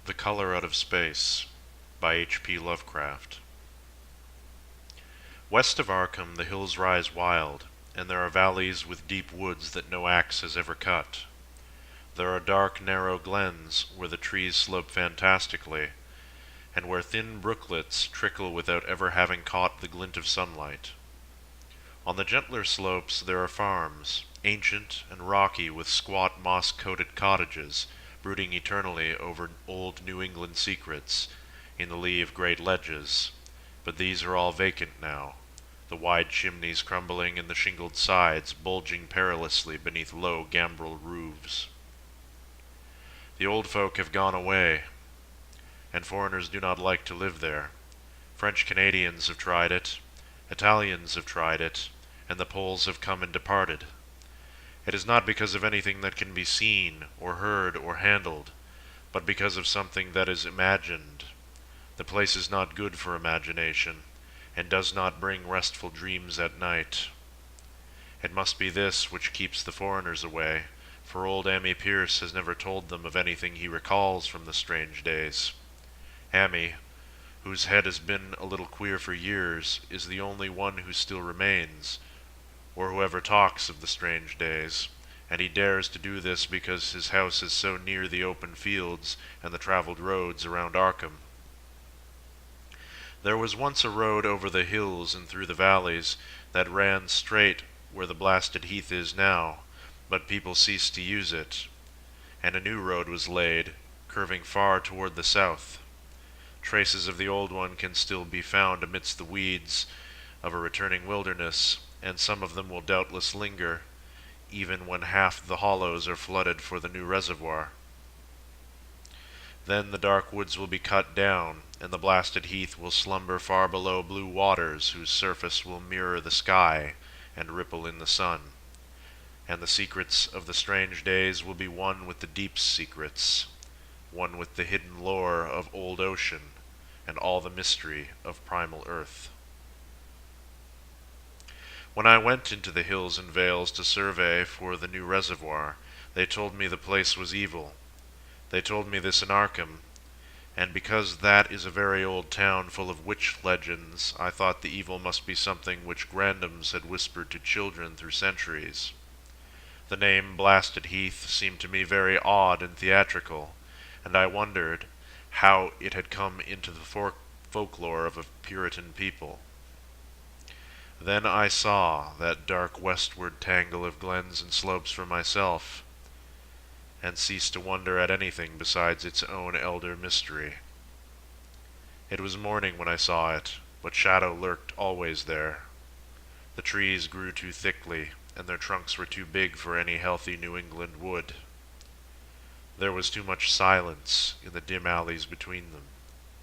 The Color Out of Space by H.P. Lovecraft. West of Arkham the hills rise wild, and there are valleys with deep woods that no axe has ever cut. There are dark, narrow glens where the trees slope fantastically, and where thin brooklets trickle without ever having caught the glint of sunlight. On the gentler slopes there are farms, ancient and rocky with squat moss-coated cottages, brooding eternally over old New England secrets, in the lee of great ledges, but these are all vacant now, the wide chimneys crumbling and the shingled sides bulging perilously beneath low gambrel roofs. The old folk have gone away, and foreigners do not like to live there. French Canadians have tried it, Italians have tried it, and the Poles have come and departed. It is not because of anything that can be seen, or heard, or handled, but because of something that is imagined. The place is not good for imagination, and does not bring restful dreams at night. It must be this which keeps the foreigners away, for old Ammi Pierce has never told them of anything he recalls from the strange days. Ammi, whose head has been a little queer for years, is the only one who still remains, or who ever talks of the strange days, and he dares to do this because his house is so near the open fields and the traveled roads around Arkham. There was once a road over the hills and through the valleys that ran straight where the blasted heath is now, but people ceased to use it, and a new road was laid, curving far toward the south. Traces of the old one can still be found amidst the weeds of a returning wilderness, and some of them will doubtless linger, even when half the hollows are flooded for the new reservoir. Then the dark woods will be cut down, and the blasted heath will slumber far below blue waters whose surface will mirror the sky and ripple in the sun. And the secrets of the strange days will be one with the deep's secrets, one with the hidden lore of old ocean, and all the mystery of primal earth. When I went into the hills and vales to survey for the new reservoir, they told me the place was evil. They told me this in Arkham, and because that is a very old town full of witch legends, I thought the evil must be something which grandams had whispered to children through centuries. The name Blasted Heath seemed to me very odd and theatrical, and I wondered how it had come into the folklore of a Puritan people. Then I saw that dark westward tangle of glens and slopes for myself, and ceased to wonder at anything besides its own elder mystery. It was morning when I saw it, but shadow lurked always there. The trees grew too thickly, and their trunks were too big for any healthy New England wood. There was too much silence in the dim alleys between them,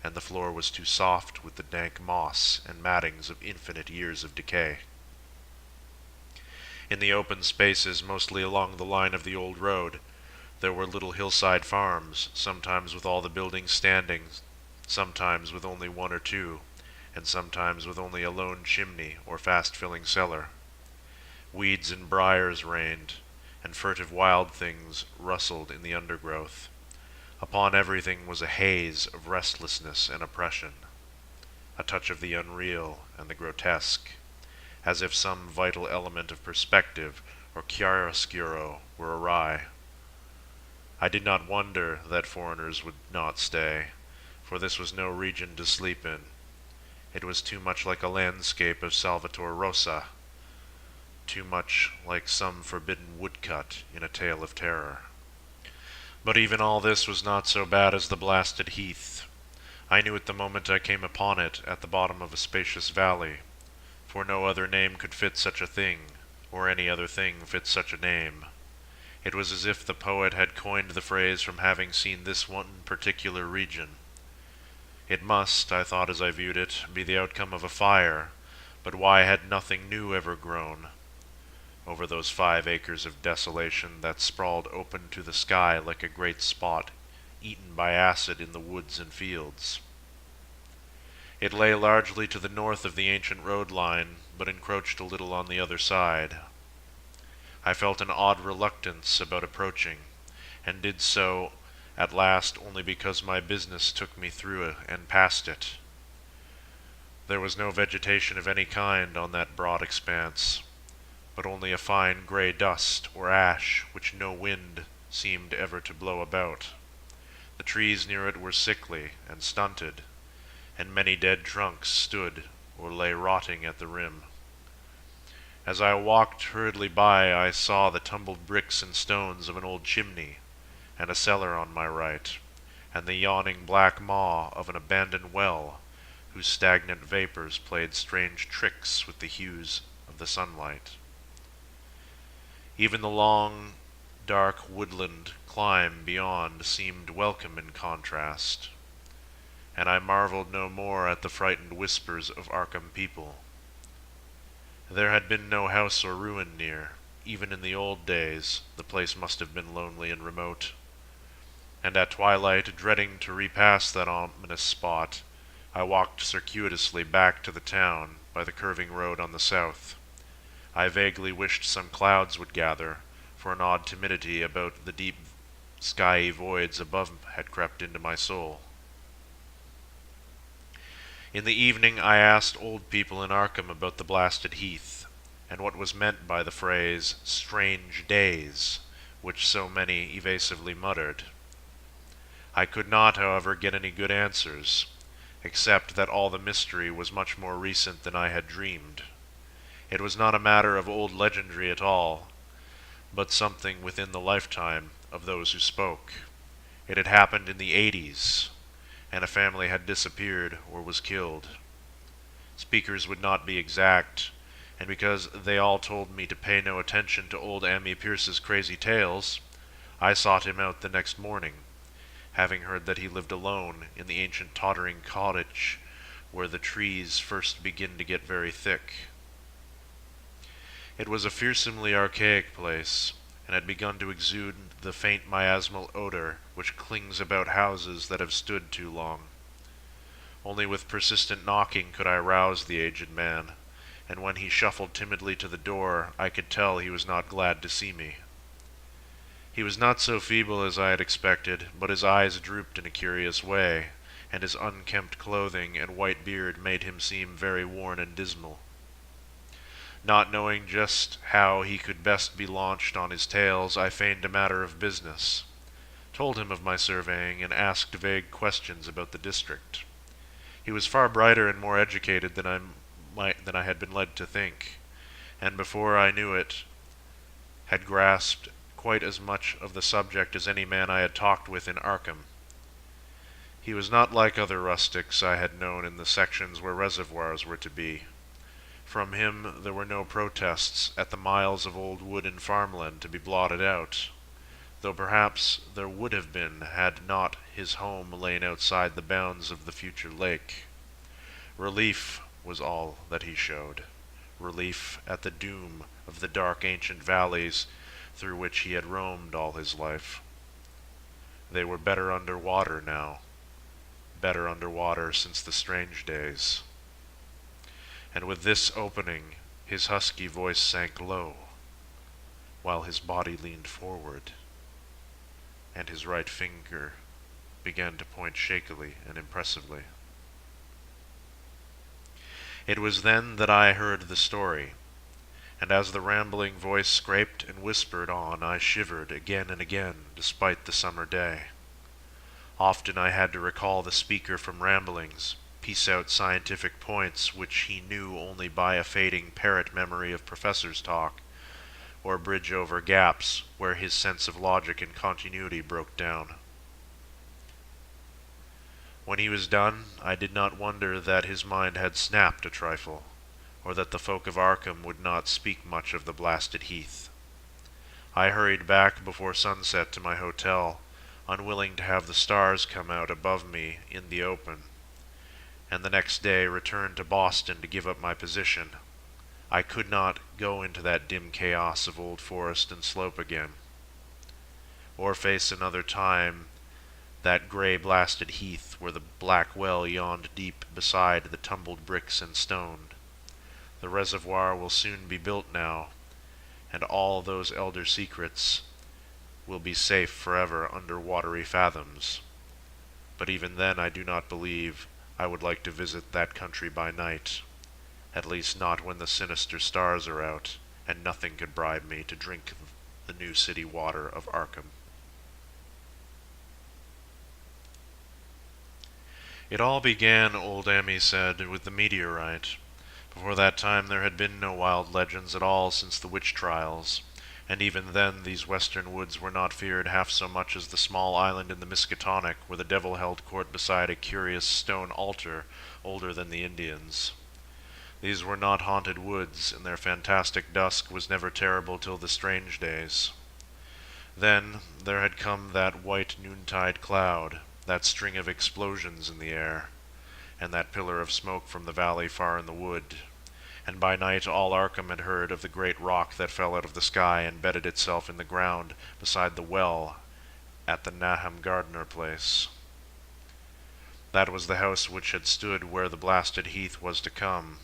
and the floor was too soft with the dank moss and mattings of infinite years of decay. In the open spaces, mostly along the line of the old road, there were little hillside farms, sometimes with all the buildings standing, sometimes with only one or two, and sometimes with only a lone chimney or fast-filling cellar. Weeds and briars reigned, and furtive wild things rustled in the undergrowth. Upon everything was a haze of restlessness and oppression, a touch of the unreal and the grotesque, as if some vital element of perspective or chiaroscuro were awry. I did not wonder that foreigners would not stay, for this was no region to sleep in. It was too much like a landscape of Salvator Rosa, too much like some forbidden woodcut in a tale of terror. But even all this was not so bad as the blasted heath. I knew it the moment I came upon it at the bottom of a spacious valley, for no other name could fit such a thing, or any other thing fit such a name. It was as if the poet had coined the phrase from having seen this one particular region. It must, I thought as I viewed it, be the outcome of a fire, but why had nothing new ever grown over those 5 acres of desolation that sprawled open to the sky like a great spot eaten by acid in the woods and fields? It lay largely to the north of the ancient road line, but encroached a little on the other side. I felt an odd reluctance about approaching, and did so at last only because my business took me through and past it. There was no vegetation of any kind on that broad expanse, but only a fine gray dust or ash which no wind seemed ever to blow about. The trees near it were sickly and stunted, and many dead trunks stood or lay rotting at the rim. As I walked hurriedly by, I saw the tumbled bricks and stones of an old chimney, and a cellar on my right, and the yawning black maw of an abandoned well, whose stagnant vapors played strange tricks with the hues of the sunlight. Even the long, dark woodland climb beyond seemed welcome in contrast, and I marveled no more at the frightened whispers of Arkham people. There had been no house or ruin near. Even in the old days, the place must have been lonely and remote. And at twilight, dreading to repass that ominous spot, I walked circuitously back to the town by the curving road on the south. I vaguely wished some clouds would gather, for an odd timidity about the deep skyey voids above had crept into my soul. In the evening I asked old people in Arkham about the blasted heath, and what was meant by the phrase "strange days," which so many evasively muttered. I could not, however, get any good answers, except that all the mystery was much more recent than I had dreamed. It was not a matter of old legendry at all, but something within the lifetime of those who spoke. It had happened in the 80s, and a family had disappeared or was killed. Speakers would not be exact, and because they all told me to pay no attention to old Ammi Pierce's crazy tales, I sought him out the next morning, having heard that he lived alone in the ancient tottering cottage where the trees first begin to get very thick. It was a fearsomely archaic place, and had begun to exude the faint miasmal odor which clings about houses that have stood too long. Only with persistent knocking could I rouse the aged man, and when he shuffled timidly to the door, I could tell he was not glad to see me. He was not so feeble as I had expected, but his eyes drooped in a curious way, and his unkempt clothing and white beard made him seem very worn and dismal. Not knowing just how he could best be launched on his tales, I feigned a matter of business, told him of my surveying, and asked vague questions about the district. He was far brighter and more educated than I had been led to think, and before I knew it, had grasped quite as much of the subject as any man I had talked with in Arkham. He was not like other rustics I had known in the sections where reservoirs were to be. From him there were no protests at the miles of old wood and farmland to be blotted out, though perhaps there would have been had not his home lain outside the bounds of the future lake. Relief was all that he showed, relief at the doom of the dark ancient valleys through which he had roamed all his life. They were better under water now, better under water since the strange days. And with this opening, his husky voice sank low, while his body leaned forward, and his right finger began to point shakily and impressively. It was then that I heard the story, and as the rambling voice scraped and whispered on, I shivered again and again, despite the summer day. Often I had to recall the speaker from ramblings, piece out scientific points which he knew only by a fading parrot memory of professors' talk, or bridge over gaps where his sense of logic and continuity broke down. When he was done, I did not wonder that his mind had snapped a trifle, or that the folk of Arkham would not speak much of the blasted heath. I hurried back before sunset to my hotel, unwilling to have the stars come out above me in the open, and the next day returned to Boston to give up my position. I could not go into that dim chaos of old forest and slope again, or face another time that gray blasted heath where the black well yawned deep beside the tumbled bricks and stone. The reservoir will soon be built now, and all those elder secrets will be safe forever under watery fathoms. But even then I do not believe I would like to visit that country by night, at least not when the sinister stars are out, and nothing could bribe me to drink the new city water of Arkham. It all began, old Amy said, with the meteorite. Before that time there had been no wild legends at all since the witch trials, and even then these western woods were not feared half so much as the small island in the Miskatonic where the devil held court beside a curious stone altar older than the Indians. These were not haunted woods, and their fantastic dusk was never terrible till the strange days. Then there had come that white noontide cloud, that string of explosions in the air, and that pillar of smoke from the valley far in the wood, and by night all Arkham had heard of the great rock that fell out of the sky and bedded itself in the ground beside the well at the Nahum Gardner place. That was the house which had stood where the blasted heath was to come,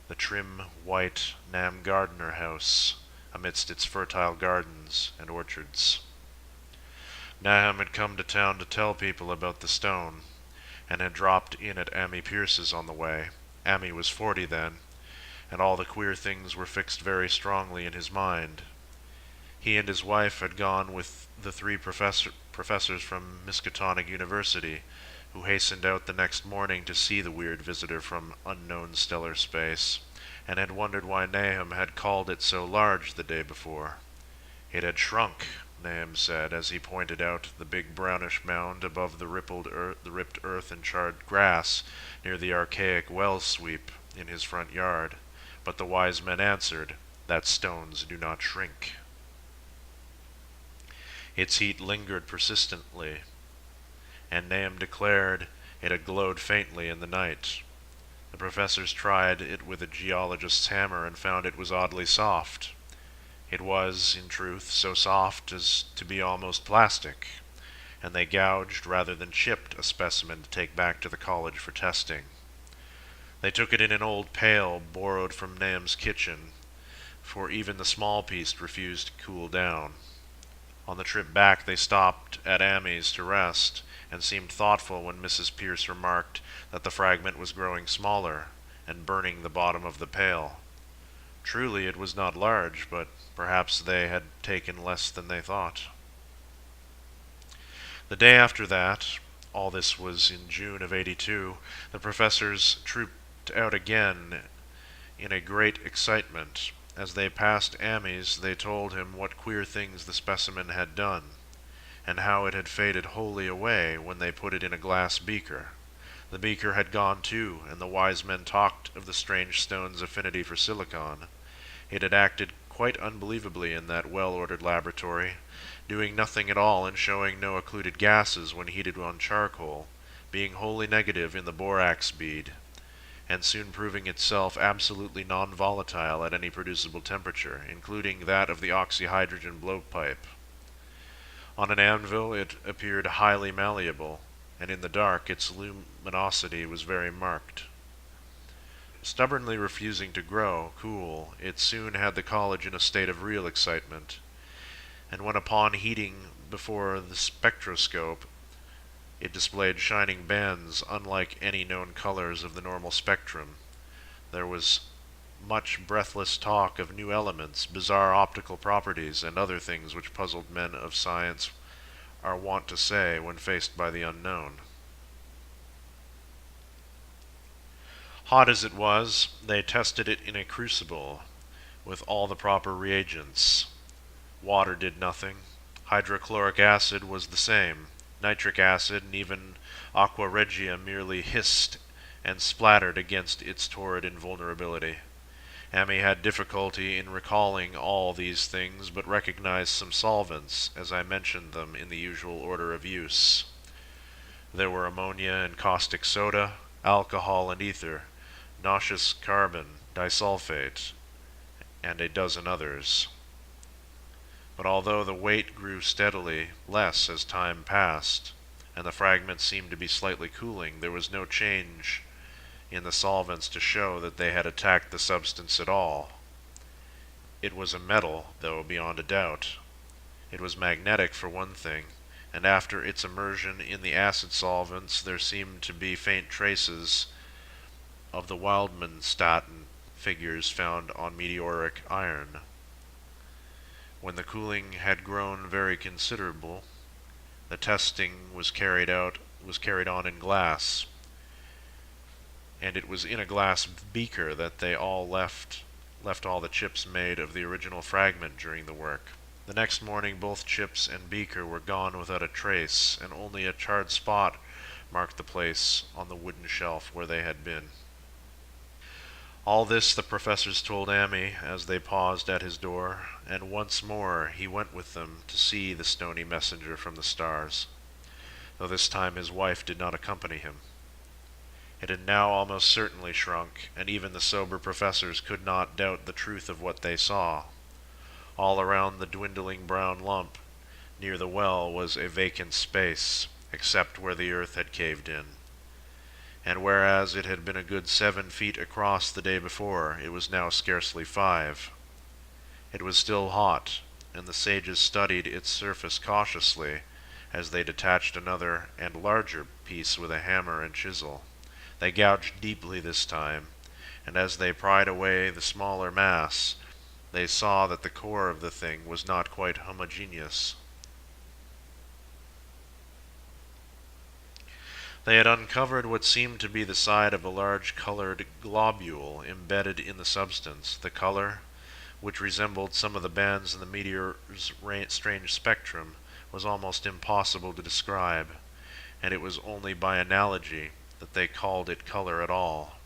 the trim, white Nahum Gardner house, amidst its fertile gardens and orchards. Nahum had come to town to tell people about the stone, and had dropped in at Ammi Pierce's on the way. Ammi was 40 then, and all the queer things were fixed very strongly in his mind. He and his wife had gone with the 3 professors from Miskatonic University, who hastened out the next morning to see the weird visitor from unknown stellar space, and had wondered why Nahum had called it so large the day before. It had shrunk, Nahum said, as he pointed out the big brownish mound above the ripped earth and charred grass near the archaic well sweep in his front yard. But the wise men answered that stones do not shrink. Its heat lingered persistently, and Nahum declared it had glowed faintly in the night. The professors tried it with a geologist's hammer and found it was oddly soft. It was, in truth, so soft as to be almost plastic, and they gouged rather than chipped a specimen to take back to the college for testing. They took it in an old pail borrowed from Nahum's kitchen, for even the small piece refused to cool down. On the trip back they stopped at Ammi's to rest, and seemed thoughtful when Mrs. Pierce remarked that the fragment was growing smaller, and burning the bottom of the pail. Truly it was not large, but perhaps they had taken less than they thought. The day after that, all this was in June of '82, the professors trooped out again in a great excitement. As they passed Ammi's, they told him what queer things the specimen had done, and how it had faded wholly away when they put it in a glass beaker. The beaker had gone too, and the wise men talked of the strange stone's affinity for silicon. It had acted quite unbelievably in that well-ordered laboratory, doing nothing at all and showing no occluded gases when heated on charcoal, being wholly negative in the borax bead, and soon proving itself absolutely non-volatile at any producible temperature, including that of the oxyhydrogen blowpipe. On an anvil it appeared highly malleable, and in the dark its luminosity was very marked. Stubbornly refusing to grow cool, it soon had the college in a state of real excitement, and when upon heating before the spectroscope it displayed shining bands unlike any known colors of the normal spectrum, there was much breathless talk of new elements, bizarre optical properties, and other things which puzzled men of science are wont to say when faced by the unknown. Hot as it was, they tested it in a crucible with all the proper reagents. Water did nothing. Hydrochloric acid was the same. Nitric acid and even aqua regia merely hissed and splattered against its torrid invulnerability. Ammi had difficulty in recalling all these things, but recognized some solvents as I mentioned them in the usual order of use. There were ammonia and caustic soda, alcohol and ether, nauseous carbon, disulfate, and a dozen others. But although the weight grew steadily less as time passed, and the fragments seemed to be slightly cooling, there was no change in the solvents to show that they had attacked the substance at all. It was a metal, though, beyond a doubt, It was magnetic, for one thing, and after its immersion in the acid solvents there seemed to be faint traces of the Wildmanstatten figures found on meteoric iron. When the cooling had grown very considerable, the testing was carried on in glass, and it was in a glass beaker that they all left all the chips made of the original fragment during the work. The next morning both chips and beaker were gone without a trace, and only a charred spot marked the place on the wooden shelf where they had been. All this the professors told Ammi as they paused at his door, and once more he went with them to see the stony messenger from the stars, though this time his wife did not accompany him. It had now almost certainly shrunk, and even the sober professors could not doubt the truth of what they saw. All around the dwindling brown lump near the well was a vacant space, except where the earth had caved in. And whereas it had been a good 7 feet across the day before, it was now scarcely 5. It was still hot, and the sages studied its surface cautiously as they detached another and larger piece with a hammer and chisel. They gouged deeply this time, and as they pried away the smaller mass, they saw that the core of the thing was not quite homogeneous. They had uncovered what seemed to be the side of a large colored globule embedded in the substance. The color, which resembled some of the bands in the meteor's strange spectrum, was almost impossible to describe, and it was only by analogy that they called it color at all.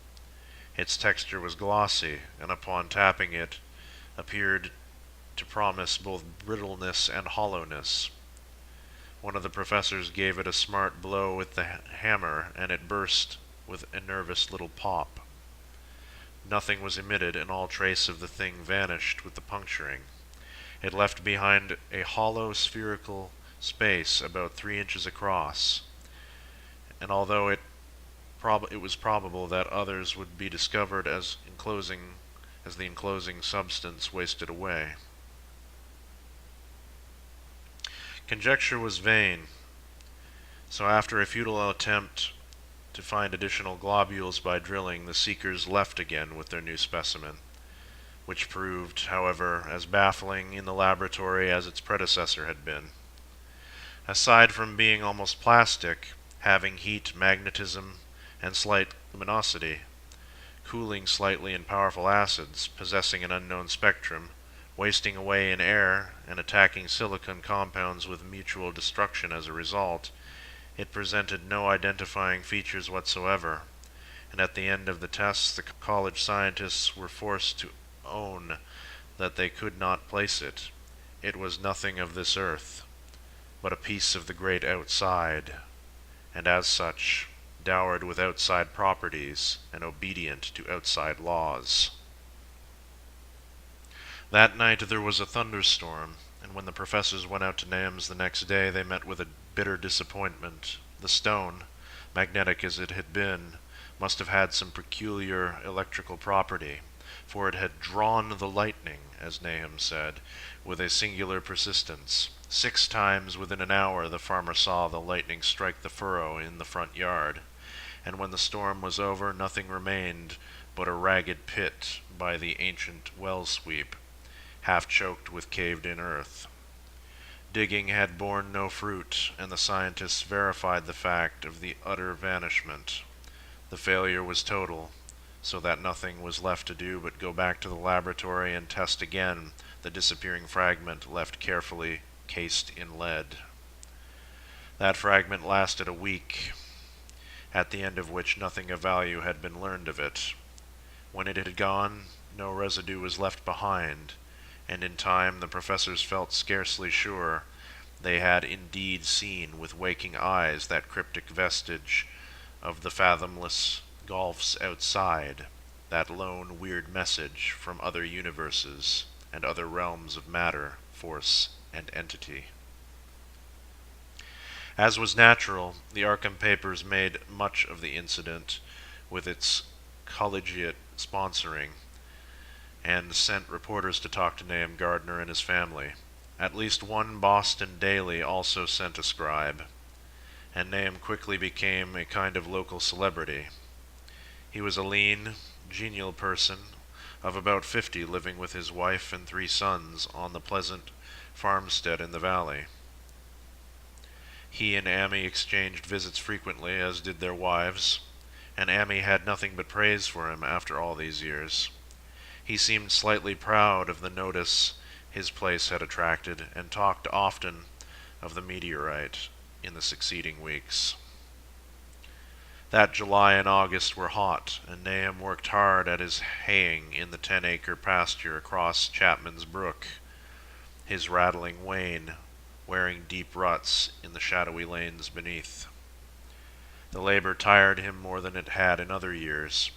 Its texture was glossy, and upon tapping it appeared to promise both brittleness and hollowness. One of the professors gave it a smart blow with the hammer, and it burst with a nervous little pop. Nothing was emitted, and all trace of the thing vanished with the puncturing. It left behind a hollow spherical space about 3 inches across, and although it was probable that others would be discovered as the enclosing substance wasted away. Conjecture was vain, so after a futile attempt to find additional globules by drilling, the seekers left again with their new specimen, which proved, however, as baffling in the laboratory as its predecessor had been. Aside from being almost plastic, having heat, magnetism, and slight luminosity, cooling slightly in powerful acids, possessing an unknown spectrum, wasting away in air, and attacking silicon compounds with mutual destruction as a result, it presented no identifying features whatsoever, and at the end of the tests the college scientists were forced to own that they could not place it. It was nothing of this earth, but a piece of the great outside, and as such, dowered with outside properties and obedient to outside laws. That night there was a thunderstorm, and when the professors went out to Nahum's the next day, they met with a bitter disappointment. The stone, magnetic as it had been, must have had some peculiar electrical property, for it had drawn the lightning, as Nahum said, with a singular persistence. 6 times within an hour the farmer saw the lightning strike the furrow in the front yard, and when the storm was over, nothing remained but a ragged pit by the ancient well sweep, half choked with caved-in earth. Digging had borne no fruit, and the scientists verified the fact of the utter vanishment. The failure was total, so that nothing was left to do but go back to the laboratory and test again the disappearing fragment left carefully cased in lead. That fragment lasted a week, at the end of which nothing of value had been learned of it. When it had gone, no residue was left behind, and in time the professors felt scarcely sure they had indeed seen with waking eyes that cryptic vestige of the fathomless gulfs outside, that lone weird message from other universes and other realms of matter, force, and entity. As was natural, the Arkham papers made much of the incident with its collegiate sponsoring, and sent reporters to talk to Nahum Gardner and his family. At least one Boston daily also sent a scribe, and Nahum quickly became a kind of local celebrity. He was a lean, genial person of about 50 living with his wife and 3 sons on the pleasant farmstead in the valley. He and Amy exchanged visits frequently, as did their wives, and Amy had nothing but praise for him after all these years. He seemed slightly proud of the notice his place had attracted, and talked often of the meteorite in the succeeding weeks. That July and August were hot, and Nahum worked hard at his haying in the 10-acre pasture across Chapman's Brook, his rattling wain wearing deep ruts in the shadowy lanes beneath. The labor tired him more than it had in other years,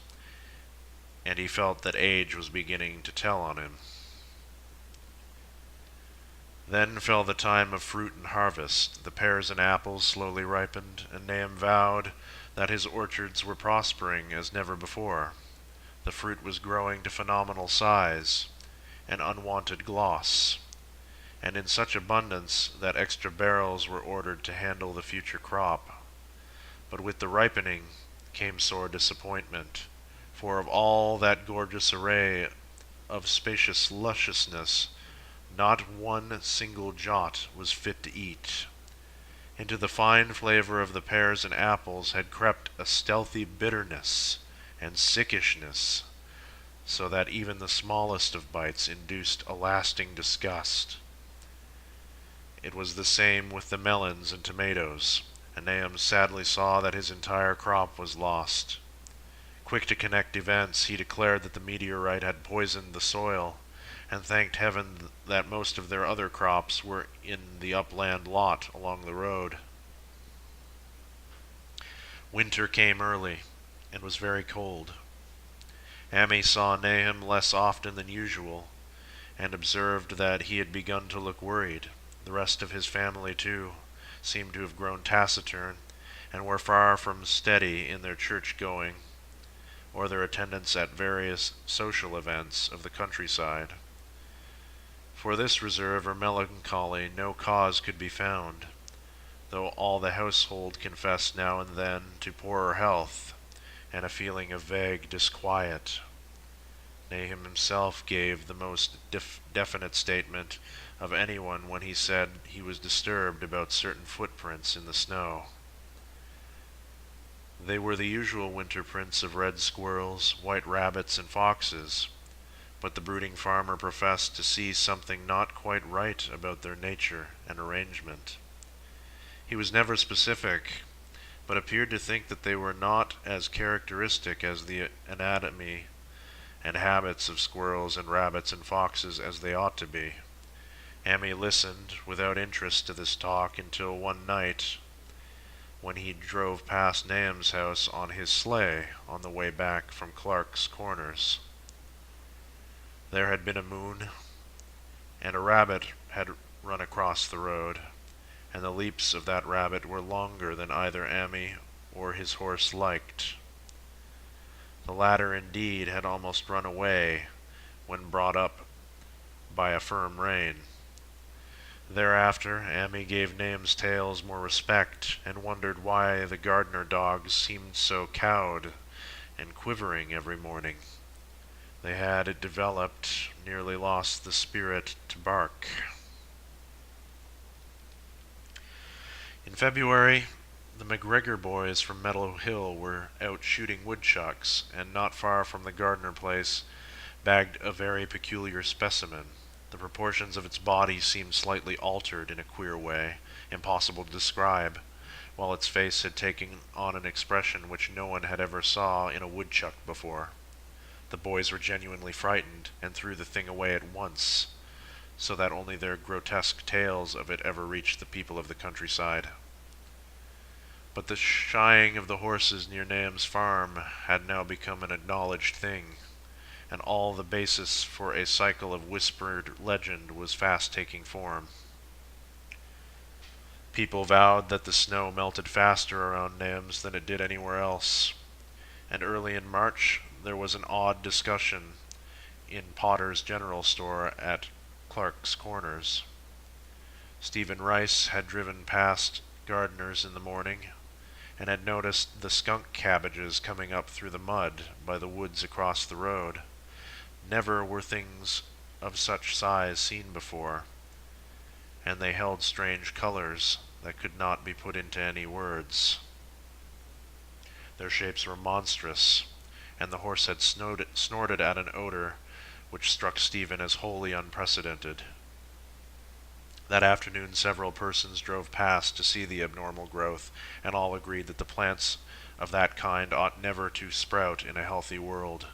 and he felt that age was beginning to tell on him. Then fell the time of fruit and harvest. The pears and apples slowly ripened, and Nahum vowed that his orchards were prospering as never before. The fruit was growing to phenomenal size and unwonted gloss, and in such abundance that extra barrels were ordered to handle the future crop. But with the ripening came sore disappointment, for of all that gorgeous array of spacious lusciousness, not one single jot was fit to eat. Into the fine flavor of the pears and apples had crept a stealthy bitterness and sickishness, so that even the smallest of bites induced a lasting disgust. It was the same with the melons and tomatoes, and Nahum sadly saw that his entire crop was lost. Quick to connect events, he declared that the meteorite had poisoned the soil, and thanked heaven that most of their other crops were in the upland lot along the road. Winter came early, and was very cold. Amy saw Nahum less often than usual, and observed that he had begun to look worried. The rest of his family, too, seemed to have grown taciturn, and were far from steady in their church-going, or their attendance at various social events of the countryside. For this reserve or melancholy no cause could be found, though all the household confessed now and then to poorer health, and a feeling of vague disquiet. Nahum himself gave the most definite statement of anyone when he said he was disturbed about certain footprints in the snow. They were the usual winter prints of red squirrels, white rabbits, and foxes, but the brooding farmer professed to see something not quite right about their nature and arrangement. He was never specific, but appeared to think that they were not as characteristic as the anatomy and habits of squirrels and rabbits and foxes as they ought to be. Amy listened without interest to this talk until one night, when he drove past Nahum's house on his sleigh on the way back from Clark's Corners. There had been a moon, and a rabbit had run across the road, and the leaps of that rabbit were longer than either Amy or his horse liked. The latter, indeed, had almost run away when brought up by a firm rein. Thereafter, Amy gave Nahum's tales more respect, and wondered why the gardener dogs seemed so cowed and quivering every morning. They had, it developed, nearly lost the spirit to bark. In February, the McGregor boys from Meadow Hill were out shooting woodchucks, and not far from the Gardner place bagged a very peculiar specimen. The proportions of its body seemed slightly altered in a queer way, impossible to describe, while its face had taken on an expression which no one had ever saw in a woodchuck before. The boys were genuinely frightened, and threw the thing away at once, so that only their grotesque tales of it ever reached the people of the countryside. But the shying of the horses near Nahum's farm had now become an acknowledged thing, and all the basis for a cycle of whispered legend was fast taking form. People vowed that the snow melted faster around Nahum's than it did anywhere else, and early in March there was an odd discussion in Potter's general store at Clark's Corners. Stephen Rice had driven past gardeners in the morning, and had noticed the skunk cabbages coming up through the mud by the woods across the road. Never were things of such size seen before, and they held strange colors that could not be put into any words. Their shapes were monstrous, and the horse had snorted at an odor which struck Stephen as wholly unprecedented. That afternoon several persons drove past to see the abnormal growth, and all agreed that the plants of that kind ought never to sprout in a healthy world.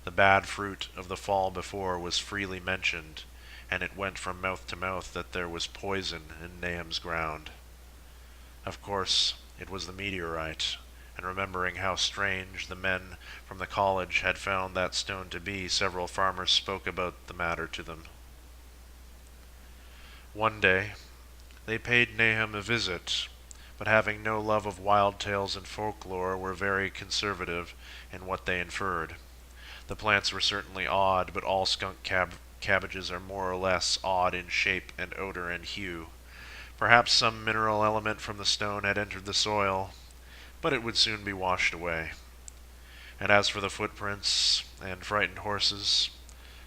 The bad fruit of the fall before was freely mentioned, and it went from mouth to mouth that there was poison in Nahum's ground. Of course, it was the meteorite, and remembering how strange the men from the college had found that stone to be, several farmers spoke about the matter to them. One day, they paid Nahum a visit, but having no love of wild tales and folklore, were very conservative in what they inferred. The plants were certainly odd, but all skunk cabbages are more or less odd in shape and odor and hue. Perhaps some mineral element from the stone had entered the soil, but it would soon be washed away. And as for the footprints and frightened horses,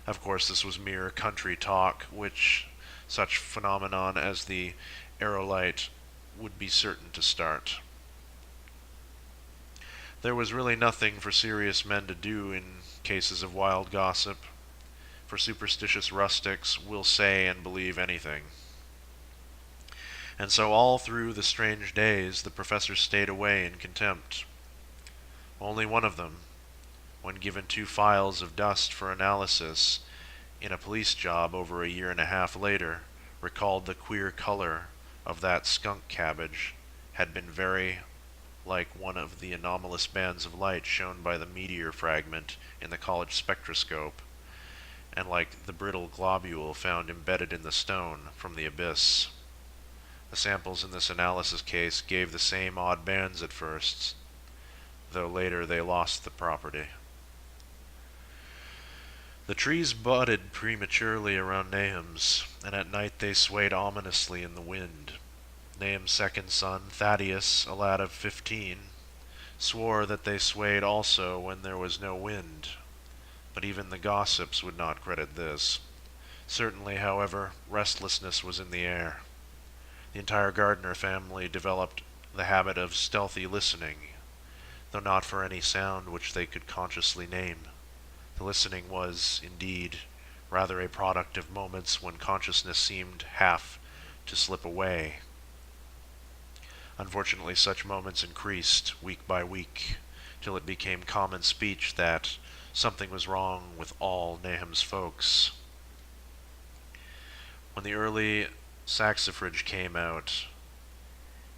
of course this was mere country talk, which such phenomenon as the aerolite would be certain to start. There was really nothing for serious men to do in cases of wild gossip, for superstitious rustics will say and believe anything. And so all through the strange days the professor stayed away in contempt. Only one of them, when given 2 files of dust for analysis in a police job over a year and a half later, recalled the queer color of that skunk cabbage had been very like one of the anomalous bands of light shown by the meteor fragment in the college spectroscope, and like the brittle globule found embedded in the stone from the abyss. The samples in this analysis case gave the same odd bands at first, though later they lost the property. The trees budded prematurely around Nahum's, and at night they swayed ominously in the wind. Nahum's second son, Thaddeus, a lad of 15, swore that they swayed also when there was no wind, but even the gossips would not credit this. Certainly, however, restlessness was in the air. The entire Gardner family developed the habit of stealthy listening, though not for any sound which they could consciously name. The listening was, indeed, rather a product of moments when consciousness seemed half to slip away. Unfortunately, such moments increased week by week, till it became common speech that something was wrong with all Nahum's folks. When the early saxifrage came out,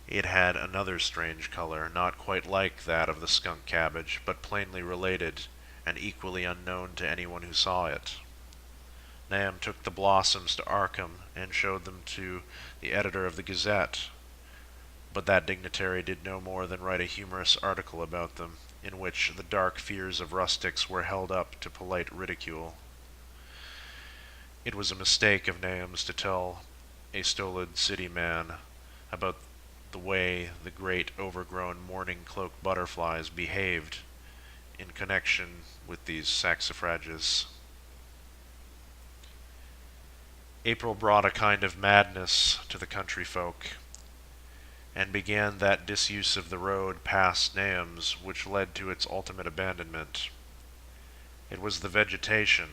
it had another strange color, not quite like that of the skunk cabbage, but plainly related, and equally unknown to anyone who saw it. Nahum took the blossoms to Arkham and showed them to the editor of the Gazette, but that dignitary did no more than write a humorous article about them, in which the dark fears of rustics were held up to polite ridicule. It was a mistake of Nahum's to tell a stolid city man about the way the great overgrown mourning cloak butterflies behaved in connection with these saxifrages. April brought a kind of madness to the country folk, and began that disuse of the road past Nahum's which led to its ultimate abandonment. It was the vegetation.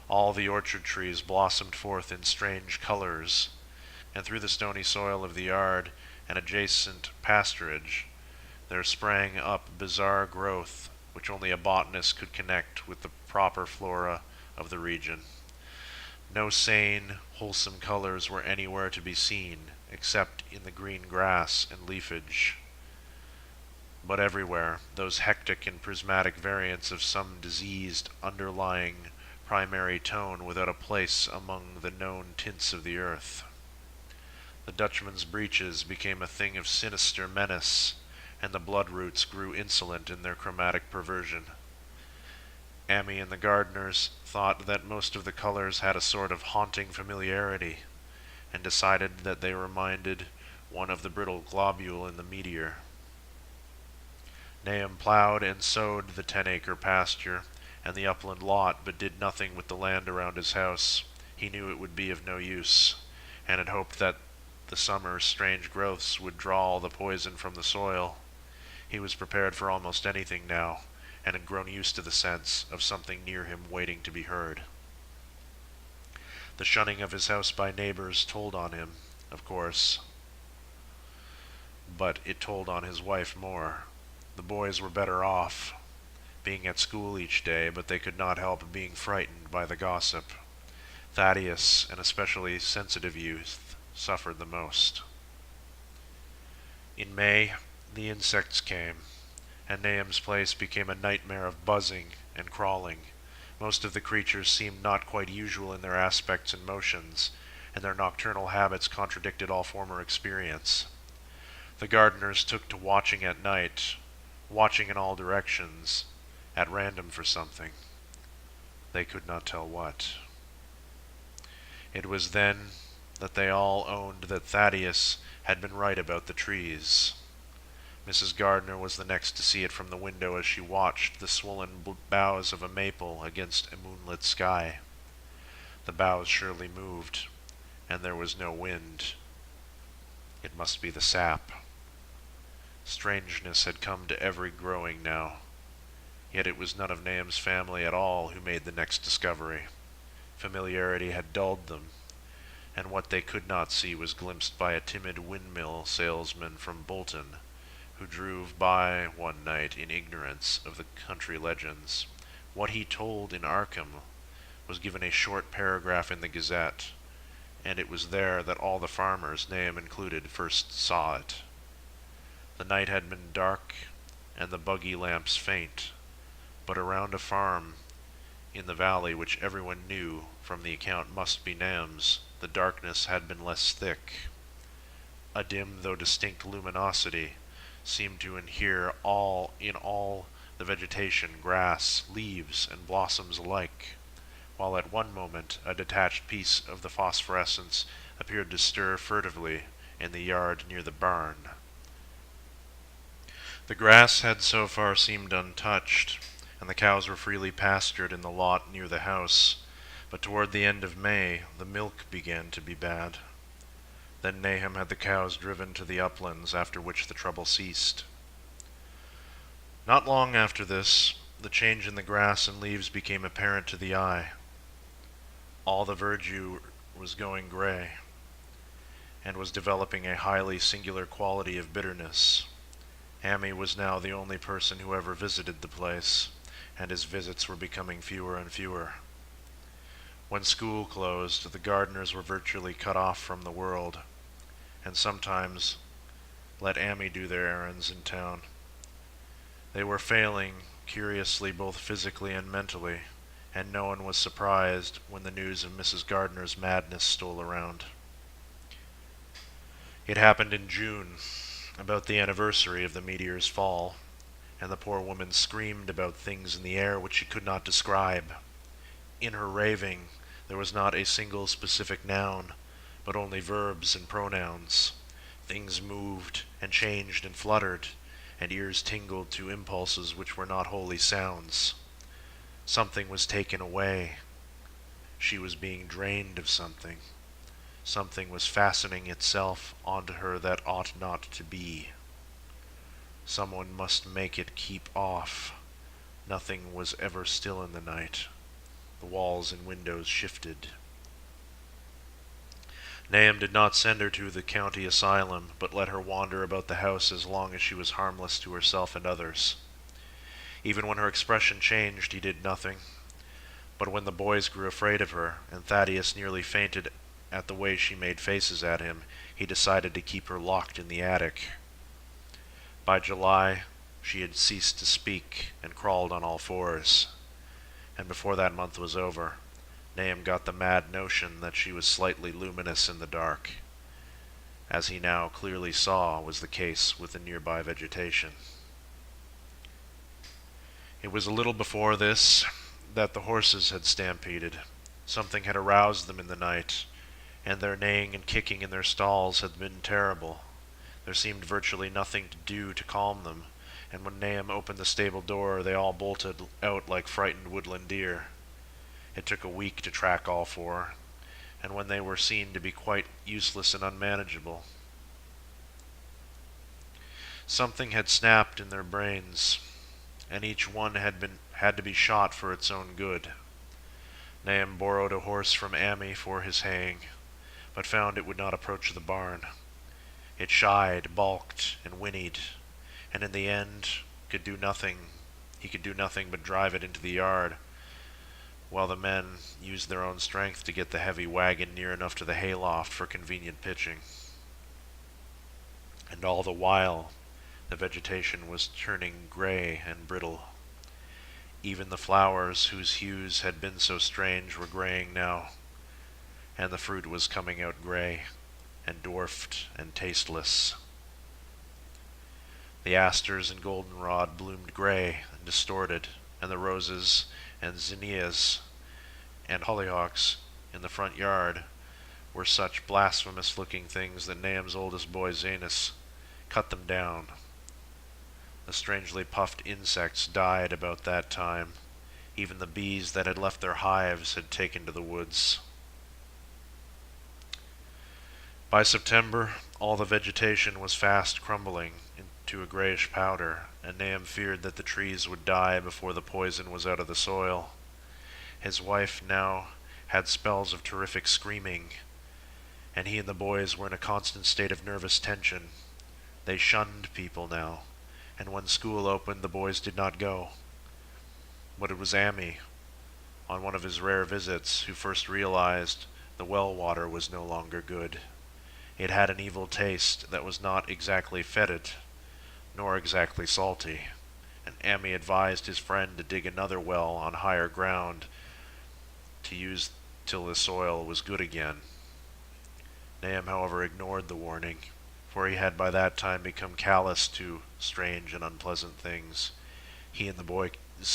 All the orchard trees blossomed forth in strange colors, and through the stony soil of the yard and adjacent pasturage there sprang up bizarre growth which only a botanist could connect with the proper flora of the region. No sane, wholesome colors were anywhere to be seen, except in the green grass and leafage. But everywhere, those hectic and prismatic variants of some diseased, underlying primary tone without a place among the known tints of the earth. The Dutchman's breeches became a thing of sinister menace, and the bloodroots grew insolent in their chromatic perversion. Amy and the gardeners thought that most of the colors had a sort of haunting familiarity, and decided that they reminded one of the brittle globule in the meteor. Nahum plowed and sowed the 10-acre pasture and the upland lot, but did nothing with the land around his house. He knew it would be of no use, and had hoped that the summer's strange growths would draw all the poison from the soil. He was prepared for almost anything now, and had grown used to the sense of something near him waiting to be heard. The shunning of his house by neighbors told on him, of course, but it told on his wife more. The boys were better off, being at school each day, but they could not help being frightened by the gossip. Thaddeus, an especially sensitive youth, suffered the most. In May, the insects came, and Nahum's place became a nightmare of buzzing and crawling. Most of the creatures seemed not quite usual in their aspects and motions, and their nocturnal habits contradicted all former experience. The gardeners took to watching at night, watching in all directions, at random for something. They could not tell what. It was then that they all owned that Thaddeus had been right about the trees. Mrs. Gardner was the next to see it from the window as she watched the swollen boughs of a maple against a moonlit sky. The boughs surely moved, and there was no wind. It must be the sap. Strangeness had come to every growing now, yet it was none of Nahum's family at all who made the next discovery. Familiarity had dulled them, and what they could not see was glimpsed by a timid windmill salesman from Bolton, who drove by one night in ignorance of the country legends. What he told in Arkham was given a short paragraph in the Gazette, and it was there that all the farmers, Nahum included, first saw it. The night had been dark, and the buggy lamps faint, but around a farm in the valley which everyone knew from the account must be Nahum's, the darkness had been less thick. A dim though distinct luminosity seemed to inhere in all the vegetation, grass, leaves, and blossoms alike, while at one moment a detached piece of the phosphorescence appeared to stir furtively in the yard near the barn. The grass had so far seemed untouched, and the cows were freely pastured in the lot near the house, but toward the end of May the milk began to be bad. Then Nahum had the cows driven to the uplands, after which the trouble ceased. Not long after this, the change in the grass and leaves became apparent to the eye. All the verdure was going gray, and was developing a highly singular quality of bitterness. Ammi was now the only person who ever visited the place, and his visits were becoming fewer and fewer. When school closed, the gardeners were virtually cut off from the world, and sometimes let Ammi do their errands in town. They were failing, curiously, both physically and mentally, and no one was surprised when the news of Mrs. Gardner's madness stole around. It happened in June, about the anniversary of the meteor's fall, and the poor woman screamed about things in the air which she could not describe. In her raving, there was not a single specific noun, but only verbs and pronouns. Things moved and changed and fluttered, and ears tingled to impulses which were not wholly sounds. Something was taken away. She was being drained of something. Something was fastening itself onto her that ought not to be. Someone must make it keep off. Nothing was ever still in the night. The walls and windows shifted. Nahum did not send her to the county asylum, but let her wander about the house as long as she was harmless to herself and others. Even when her expression changed, he did nothing. But when the boys grew afraid of her, and Thaddeus nearly fainted at the way she made faces at him, he decided to keep her locked in the attic. By July, she had ceased to speak and crawled on all fours, and before that month was over, Nahum got the mad notion that she was slightly luminous in the dark, as he now clearly saw was the case with the nearby vegetation. It was a little before this that the horses had stampeded. Something had aroused them in the night, and their neighing and kicking in their stalls had been terrible. There seemed virtually nothing to do to calm them, and when Nahum opened the stable door, they all bolted out like frightened woodland deer. It took a week to track all four, and when they were seen to be quite useless and unmanageable. Something had snapped in their brains, and each one had to be shot for its own good. Nahum borrowed a horse from Ammi for his haying, but found it would not approach the barn. It shied, balked, and whinnied, and in the end could do nothing. He could do nothing but drive it into the yard, while the men used their own strength to get the heavy wagon near enough to the hayloft for convenient pitching. And all the while, the vegetation was turning gray and brittle. Even the flowers, whose hues had been so strange, were graying now, and the fruit was coming out gray and dwarfed and tasteless. The asters and goldenrod bloomed gray and distorted, and the roses and zinnias and hollyhocks in the front yard were such blasphemous-looking things that Nahum's oldest boy, Zanus, cut them down. The strangely puffed insects died about that time. Even the bees that had left their hives had taken to the woods. By September, all the vegetation was fast crumbling into a grayish powder, and Nahum feared that the trees would die before the poison was out of the soil. His wife now had spells of terrific screaming, and he and the boys were in a constant state of nervous tension. They shunned people now, and when school opened, the boys did not go. But it was Ammi, on one of his rare visits, who first realized the well water was no longer good. It had an evil taste that was not exactly fetid, nor exactly salty, and Ammi advised his friend to dig another well on higher ground to use till the soil was good again. Nahum, however, ignored the warning, for he had by that time become callous to strange and unpleasant things. He and the boys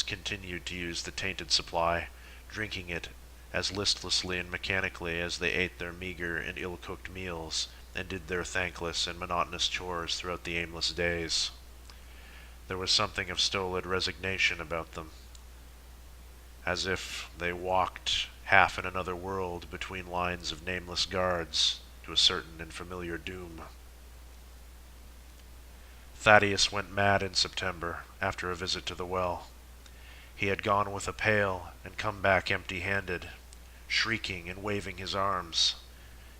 continued to use the tainted supply, drinking it as listlessly and mechanically as they ate their meager and ill-cooked meals, and did their thankless and monotonous chores throughout the aimless days. There was something of stolid resignation about them, as if they walked half in another world between lines of nameless guards to a certain and familiar doom. Thaddeus went mad in September after a visit to the well. He had gone with a pail and come back empty-handed, shrieking and waving his arms,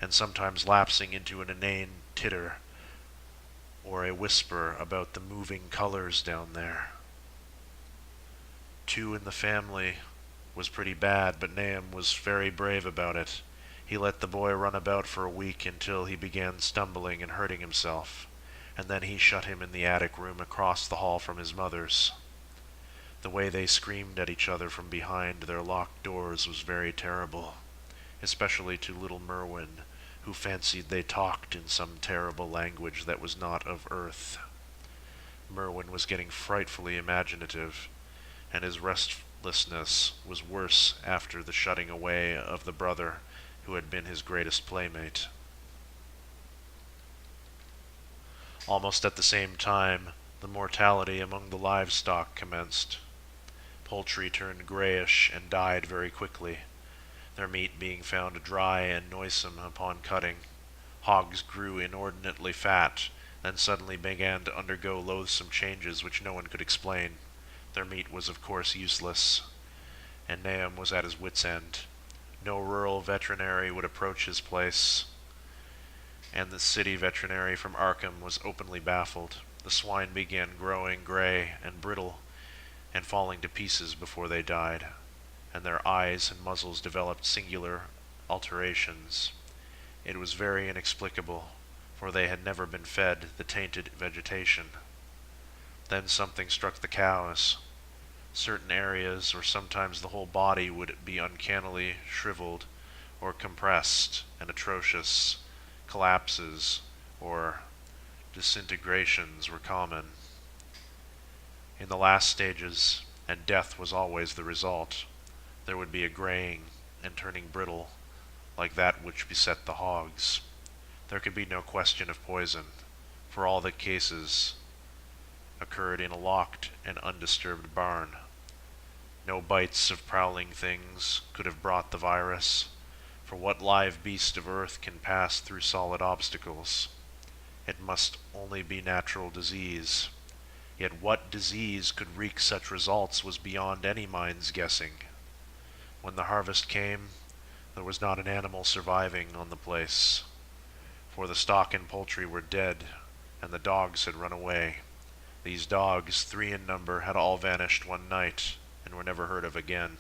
and sometimes lapsing into an inane titter or a whisper about the moving colors down there. 2 in the family was pretty bad, but Nahum was very brave about it. He let the boy run about for a week until he began stumbling and hurting himself, and then he shut him in the attic room across the hall from his mother's. The way they screamed at each other from behind their locked doors was very terrible, especially to little Merwin, who fancied they talked in some terrible language that was not of earth. Merwin was getting frightfully imaginative, and his restlessness was worse after the shutting away of the brother who had been his greatest playmate. Almost at the same time, the mortality among the livestock commenced. Poultry turned grayish and died very quickly, their meat being found dry and noisome upon cutting. Hogs grew inordinately fat, then suddenly began to undergo loathsome changes which no one could explain. Their meat was of course useless, and Nahum was at his wit's end. No rural veterinary would approach his place, and the city veterinary from Arkham was openly baffled. The swine began growing gray and brittle and falling to pieces before they died, and their eyes and muzzles developed singular alterations. It was very inexplicable, for they had never been fed the tainted vegetation. Then something struck the cows. Certain areas, or sometimes the whole body, would be uncannily shriveled or compressed, and atrocious collapses or disintegrations were common. In the last stages, and death was always the result, there would be a graying and turning brittle, like that which beset the hogs. There could be no question of poison, for all the cases occurred in a locked and undisturbed barn. No bites of prowling things could have brought the virus, for what live beast of earth can pass through solid obstacles? It must only be natural disease. Yet what disease could wreak such results was beyond any mind's guessing. When the harvest came, there was not an animal surviving on the place, for the stock and poultry were dead, and the dogs had run away. These dogs, 3 in number, had all vanished one night, and were never heard of again.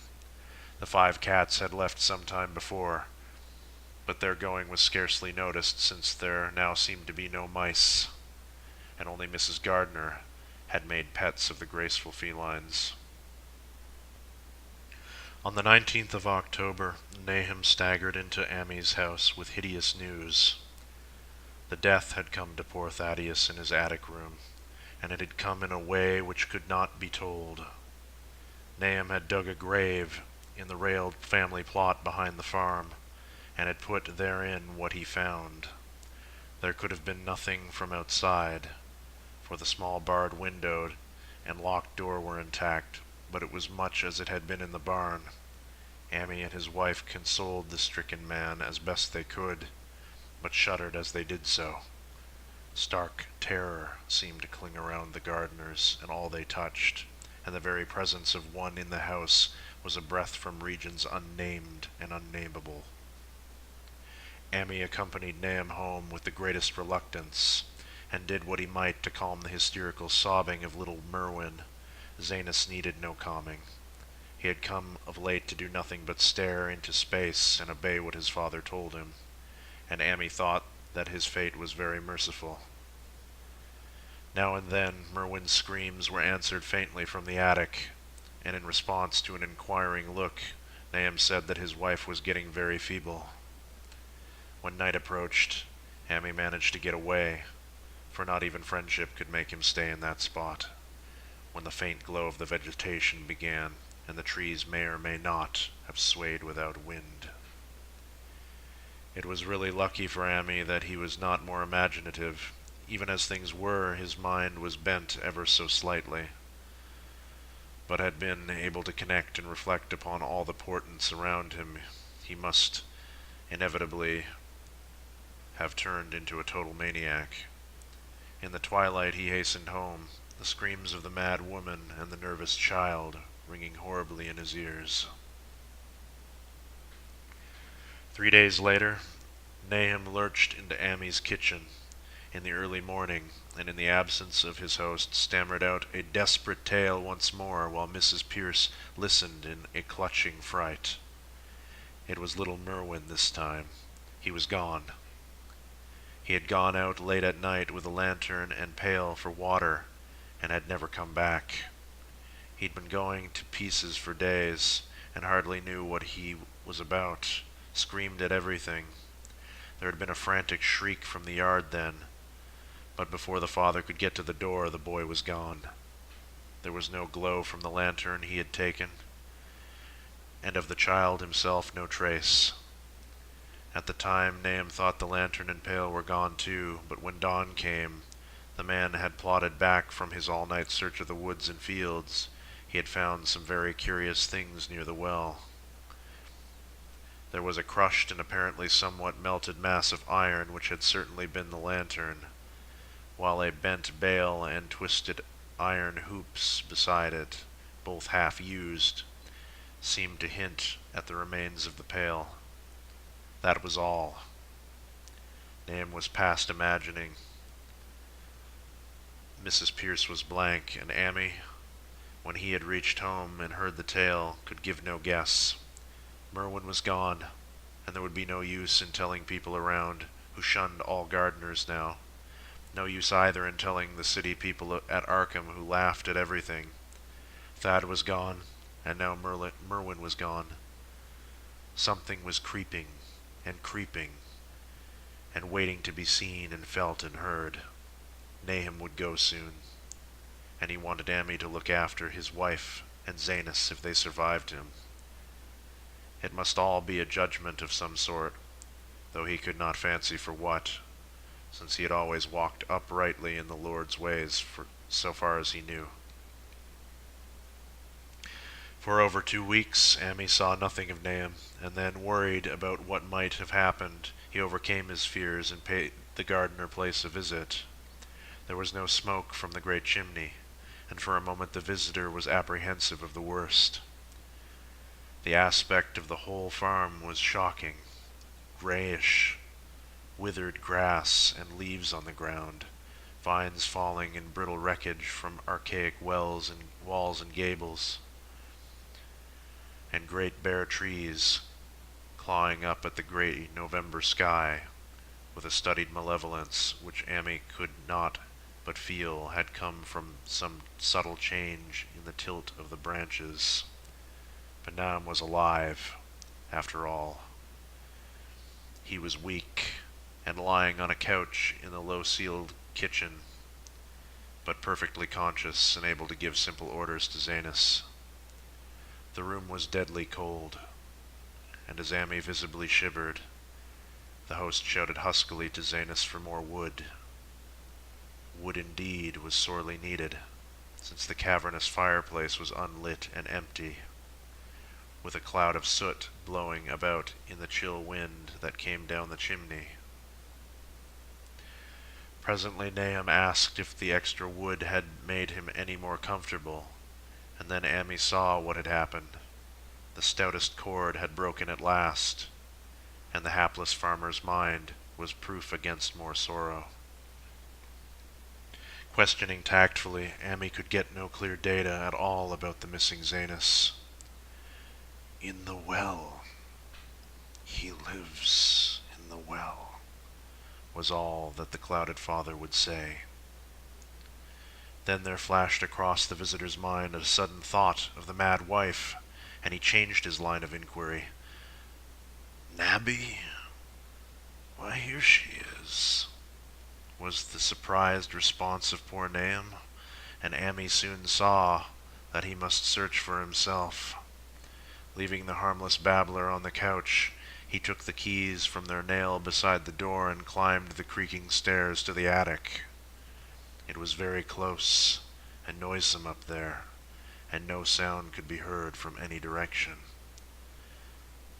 The 5 cats had left some time before, but their going was scarcely noticed, since there now seemed to be no mice, and only Mrs. Gardner had made pets of the graceful felines. On the 19th of October, Nahum staggered into Amy's house with hideous news. The death had come to poor Thaddeus in his attic room, and it had come in a way which could not be told. Nahum had dug a grave in the railed family plot behind the farm, and had put therein what he found. There could have been nothing from outside, for the small barred window and locked door were intact, but it was much as it had been in the barn. Amy and his wife consoled the stricken man as best they could, but shuddered as they did so. Stark terror seemed to cling around the Gardners and all they touched, and the very presence of one in the house was a breath from regions unnamed and unnameable. Amy accompanied Nahum home with the greatest reluctance, and did what he might to calm the hysterical sobbing of little Merwin. Zanus needed no calming. He had come of late to do nothing but stare into space and obey what his father told him, and Amy thought that his fate was very merciful. Now and then Merwin's screams were answered faintly from the attic, and in response to an inquiring look, Nahum said that his wife was getting very feeble. When night approached, Amy managed to get away, for not even friendship could make him stay in that spot, when the faint glow of the vegetation began, and the trees may or may not have swayed without wind. It was really lucky for Amy that he was not more imaginative. Even as things were, his mind was bent ever so slightly, but had been able to connect and reflect upon all the portents around him. He must inevitably have turned into a total maniac. In the twilight he hastened home, the screams of the mad woman and the nervous child ringing horribly in his ears. 3 days later, Nahum lurched into Amy's kitchen in the early morning, and in the absence of his host stammered out a desperate tale once more, while Mrs. Pierce listened in a clutching fright. It was little Merwin this time. He was gone. He had gone out late at night with a lantern and pail for water, and had never come back. He'd been going to pieces for days, and hardly knew what he was about, screamed at everything. There had been a frantic shriek from the yard then, but before the father could get to the door, the boy was gone. There was no glow from the lantern he had taken, and of the child himself no trace. At the time, Nahum thought the lantern and pail were gone too, but when dawn came, the man had plodded back from his all-night search of the woods and fields. He had found some very curious things near the well. There was a crushed and apparently somewhat melted mass of iron which had certainly been the lantern, while a bent bale and twisted iron hoops beside it, both half used, seemed to hint at the remains of the pail. That was all. Nahum was past imagining. Mrs. Pierce was blank, and Amy, when he had reached home and heard the tale, could give no guess. Merwin was gone, and there would be no use in telling people around, who shunned all gardeners now. No use either in telling the city people at Arkham, who laughed at everything. Thad was gone, and now Merwin was gone. Something was creeping, and waiting to be seen and felt and heard. Nahum would go soon, and he wanted Amy to look after his wife and Zanus if they survived him. It must all be a judgment of some sort, though he could not fancy for what, since he had always walked uprightly in the Lord's ways for so far as he knew. For over 2 weeks, Ammi saw nothing of Nahum, and then, worried about what might have happened, he overcame his fears and paid the gardener place a visit. There was no smoke from the great chimney, and for a moment the visitor was apprehensive of the worst. The aspect of the whole farm was shocking. Grayish, withered grass and leaves on the ground, vines falling in brittle wreckage from archaic walls and gables, and great bare trees clawing up at the grey November sky with a studied malevolence which Ammi could not but feel had come from some subtle change in the tilt of the branches. But Nahum was alive, after all. He was weak, and lying on a couch in the low-ceiled kitchen, but perfectly conscious and able to give simple orders to Zanus. The room was deadly cold, and as Ammi visibly shivered, the host shouted huskily to Zanus for more wood. Wood indeed was sorely needed, since the cavernous fireplace was unlit and empty, with a cloud of soot blowing about in the chill wind that came down the chimney. Presently Nahum asked if the extra wood had made him any more comfortable, and then Ammi saw what had happened. The stoutest cord had broken at last, and the hapless farmer's mind was proof against more sorrow. Questioning tactfully, Ammi could get no clear data at all about the missing Zanus. "In the well. He lives in the well," was all that the clouded father would say. Then there flashed across the visitor's mind a sudden thought of the mad wife, and he changed his line of inquiry. "Nabby? Why, here she is," was the surprised response of poor Nahum, and Ammi soon saw that he must search for himself. Leaving the harmless babbler on the couch, he took the keys from their nail beside the door and climbed the creaking stairs to the attic. It was very close and noisome up there, and no sound could be heard from any direction.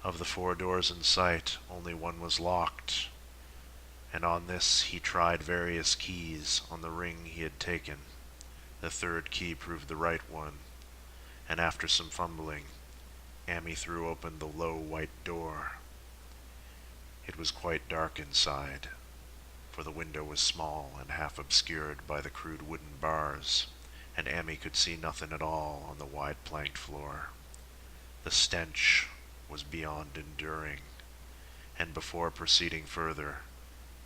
Of the 4 doors in sight, only one was locked, and on this he tried various keys on the ring he had taken. The 3rd key proved the right one, and after some fumbling, Ammi threw open the low white door. It was quite dark inside, for the window was small and half obscured by the crude wooden bars, and Ammi could see nothing at all on the wide planked floor. The stench was beyond enduring, and before proceeding further,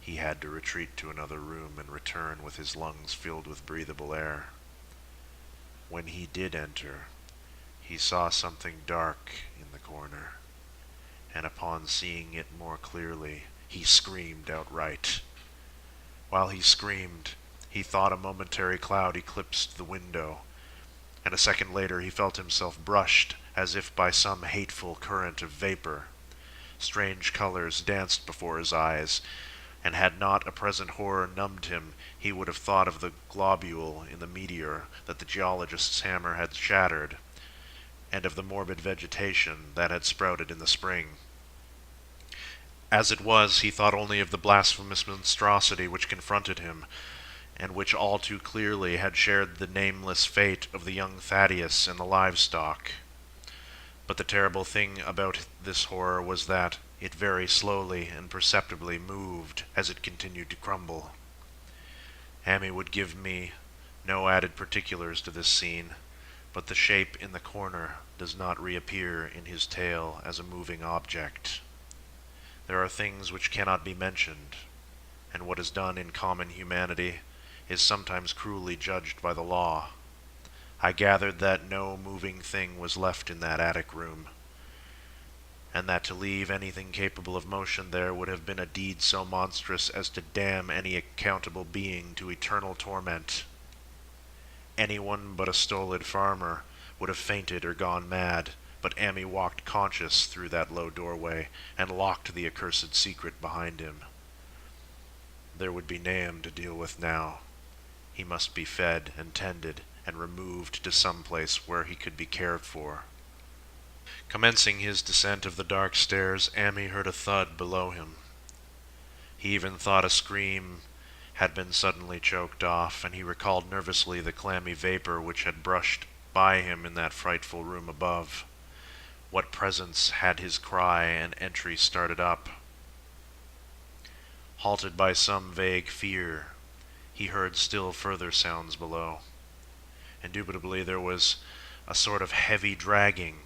he had to retreat to another room and return with his lungs filled with breathable air. When he did enter, he saw something dark in the corner, and upon seeing it more clearly, he screamed outright. While he screamed, he thought a momentary cloud eclipsed the window, and a second later he felt himself brushed as if by some hateful current of vapor. Strange colors danced before his eyes, and had not a present horror numbed him, he would have thought of the globule in the meteor that the geologist's hammer had shattered, and of the morbid vegetation that had sprouted in the spring. As it was, he thought only of the blasphemous monstrosity which confronted him, and which all too clearly had shared the nameless fate of the young Thaddeus and the livestock. But the terrible thing about this horror was that it very slowly and perceptibly moved as it continued to crumble. Ammi would give me no added particulars to this scene, but the shape in the corner does not reappear in his tale as a moving object. There are things which cannot be mentioned, and what is done in common humanity is sometimes cruelly judged by the law. I gathered that no moving thing was left in that attic room, and that to leave anything capable of motion there would have been a deed so monstrous as to damn any accountable being to eternal torment. Anyone but a stolid farmer would have fainted or gone mad, but Amy walked conscious through that low doorway and locked the accursed secret behind him. There would be Nahum to deal with now. He must be fed and tended and removed to some place where he could be cared for. Commencing his descent of the dark stairs, Amy heard a thud below him. He even thought a scream had been suddenly choked off, and he recalled nervously the clammy vapor which had brushed by him in that frightful room above. What presence had his cry and entry started up? Halted by some vague fear, he heard still further sounds below. Indubitably there was a sort of heavy dragging,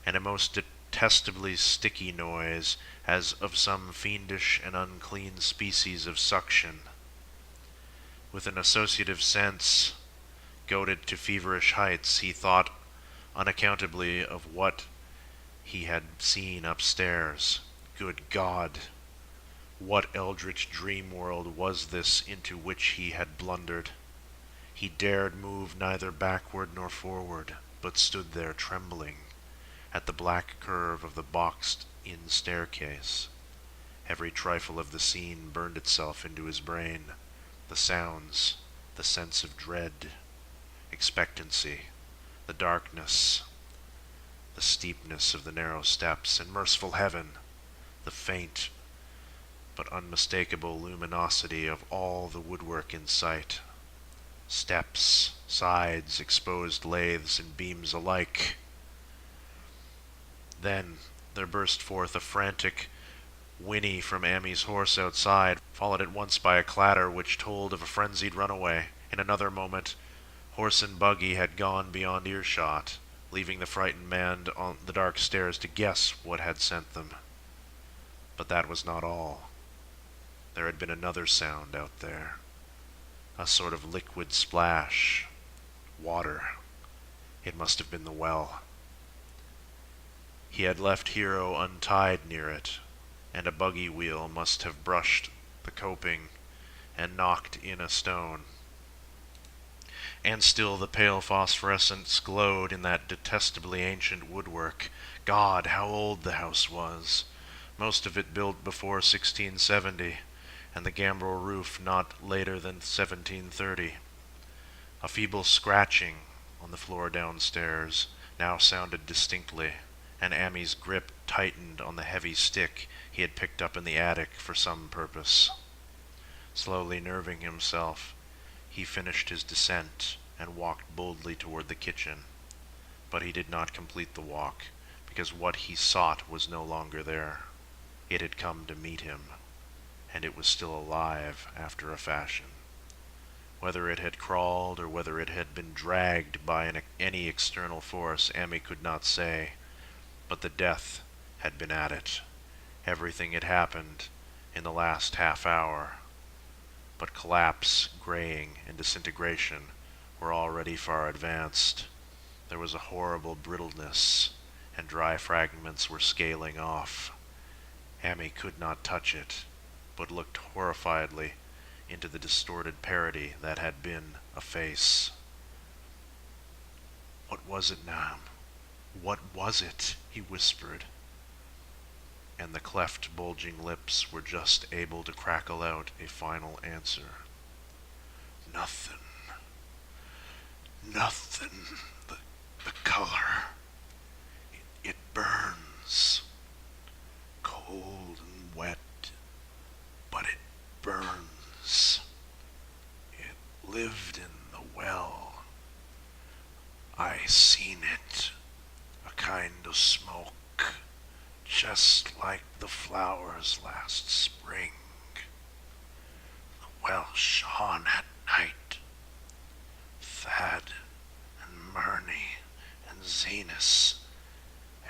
and a most detestably sticky noise, as of some fiendish and unclean species of suction. With an associative sense, goaded to feverish heights, he thought unaccountably of what he had seen upstairs. Good God! What eldritch dream world was this into which he had blundered? He dared move neither backward nor forward, but stood there trembling, at the black curve of the boxed-in staircase. Every trifle of the scene burned itself into his brain. The sounds, the sense of dread, expectancy, the darkness, the steepness of the narrow steps, and merciful heaven, the faint but unmistakable luminosity of all the woodwork in sight. Steps, sides, exposed laths, and beams alike. Then there burst forth a frantic whinny from Amy's horse outside, followed at once by a clatter which told of a frenzied runaway. In another moment, horse and buggy had gone beyond earshot, leaving the frightened man on the dark stairs to guess what had sent them. But that was not all. There had been another sound out there. A sort of liquid splash. Water. It must have been the well. He had left Hero untied near it, and a buggy wheel must have brushed the coping and knocked in a stone. And still the pale phosphorescence glowed in that detestably ancient woodwork. God, how old the house was! Most of it built before 1670, and the gambrel roof not later than 1730. A feeble scratching on the floor downstairs now sounded distinctly, and Amy's grip tightened on the heavy stick he had picked up in the attic for some purpose. Slowly nerving himself, he finished his descent and walked boldly toward the kitchen. But he did not complete the walk, because what he sought was no longer there. It had come to meet him, and it was still alive after a fashion. Whether it had crawled or whether it had been dragged by any external force, Amy could not say, but the death had been at it. Everything had happened in the last half hour, but collapse, graying, and disintegration were already far advanced. There was a horrible brittleness, and dry fragments were scaling off. Amy could not touch it, but looked horrifiedly into the distorted parody that had been a face. "What was it, Nam? What was it?" he whispered, and the cleft, bulging lips were just able to crackle out a final answer. "Nothing. Nothing. The color. It burns. Cold and wet, but it burns. It lived in the well. I seen it. A kind of smoke, just like the flowers last spring. The well shone at night. Thad and Murney and Zenas,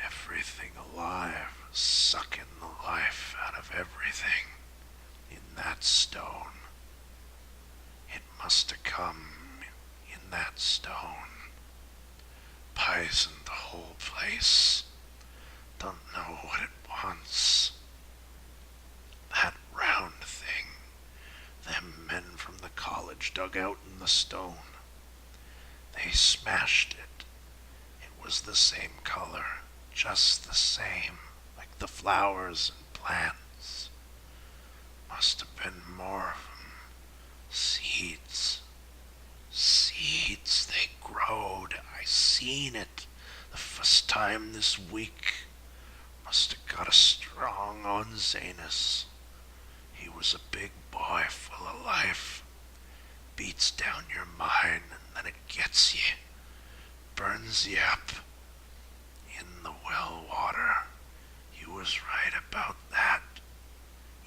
everything alive, sucking the life out of everything in that stone. It must have come in that stone. Poisoned the whole place. Don't know what it wants. That round thing them men from the college dug out in the stone. They smashed it. It was the same color. just the same, like the flowers and plants. Must have been more of 'em. Seeds. Seeds, they growed. I seen it the first time this week. Must have got a strong on Zanus. He was a big boy full of life. Beats down your mind and then it gets you. Burns you up. In the well water. You was right about that.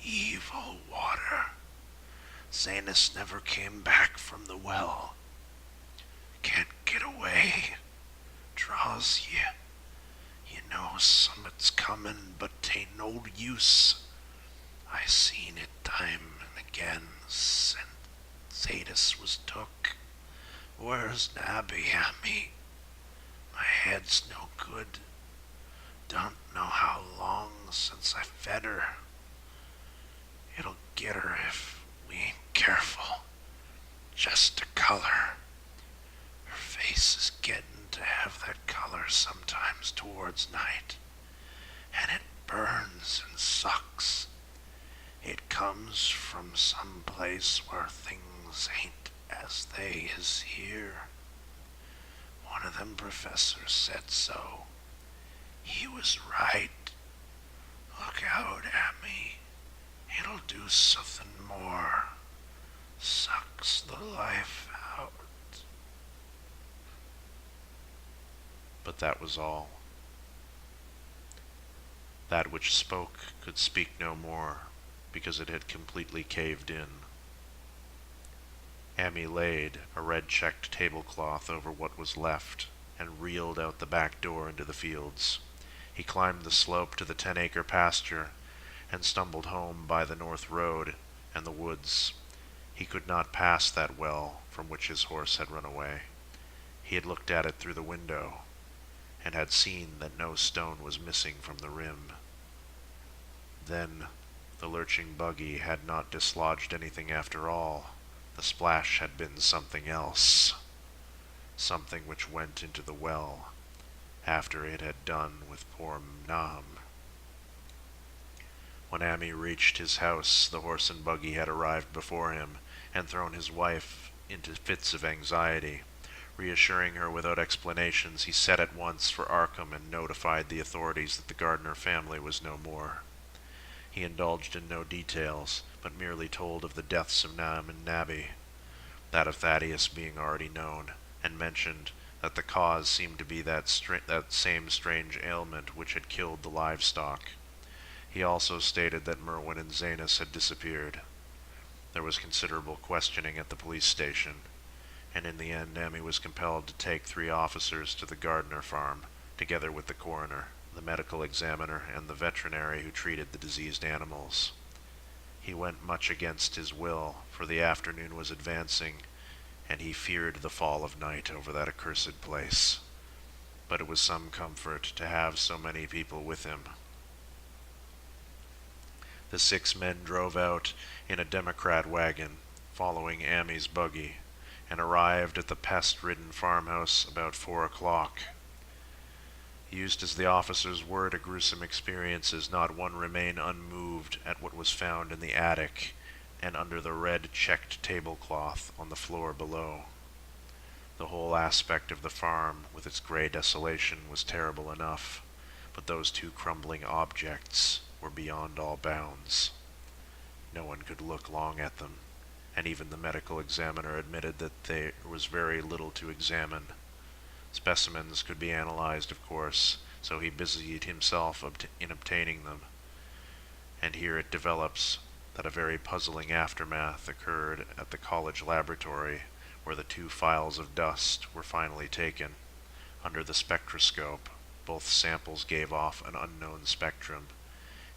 Evil water. Zanus never came back from the well. Can't get away. Draws you. You know summit's comin', but 'tain't no use. I seen it time and again since Zadis was took. Where's Nabby at me? My head's no good. Don't know how long since I fed her. It'll get her if we ain't careful. Just a color. Her face is getting to have that color sometimes towards night. And it burns and sucks. It comes from some place where things ain't as they is here. One of them professors said so. He was right. Look out at me. It'll do something more. Sucks the life out. But that was all. That which spoke could speak no more, because it had completely caved in. Amy laid a red-checked tablecloth over what was left, and reeled out the back door into the fields. He climbed the slope to the 10-acre pasture, and stumbled home by the north road and the woods. He could not pass that well from which his horse had run away. He had looked at it through the window, and had seen that no stone was missing from the rim. Then the lurching buggy had not dislodged anything after all. The splash had been something else. Something which went into the well after it had done with poor Nahum. When Amy reached his house, the horse and buggy had arrived before him, and thrown his wife into fits of anxiety. Reassuring her without explanations, he set at once for Arkham and notified the authorities that the Gardner family was no more. He indulged in no details, but merely told of the deaths of Nahum and Nabby, that of Thaddeus being already known, and mentioned that the cause seemed to be that same strange ailment which had killed the livestock. He also stated that Merwin and Zanus had disappeared. There was considerable questioning at the police station, and in the end Amy was compelled to take 3 officers to the Gardner farm, together with the coroner, the medical examiner, and the veterinary who treated the diseased animals. He went much against his will, for the afternoon was advancing, and he feared the fall of night over that accursed place. But it was some comfort to have so many people with him. The 6 men drove out in a Democrat wagon, following Amy's buggy, and arrived at the pest-ridden farmhouse about 4 o'clock. Used as the officers were to gruesome experiences, not one remained unmoved at what was found in the attic and under the red-checked tablecloth on the floor below. The whole aspect of the farm, with its gray desolation, was terrible enough, but those 2 crumbling objects were beyond all bounds. No one could look long at them, and even the medical examiner admitted that there was very little to examine. Specimens could be analyzed, of course, so he busied himself in obtaining them. And here it develops that a very puzzling aftermath occurred at the college laboratory, where the 2 files of dust were finally taken. Under the spectroscope, both samples gave off an unknown spectrum,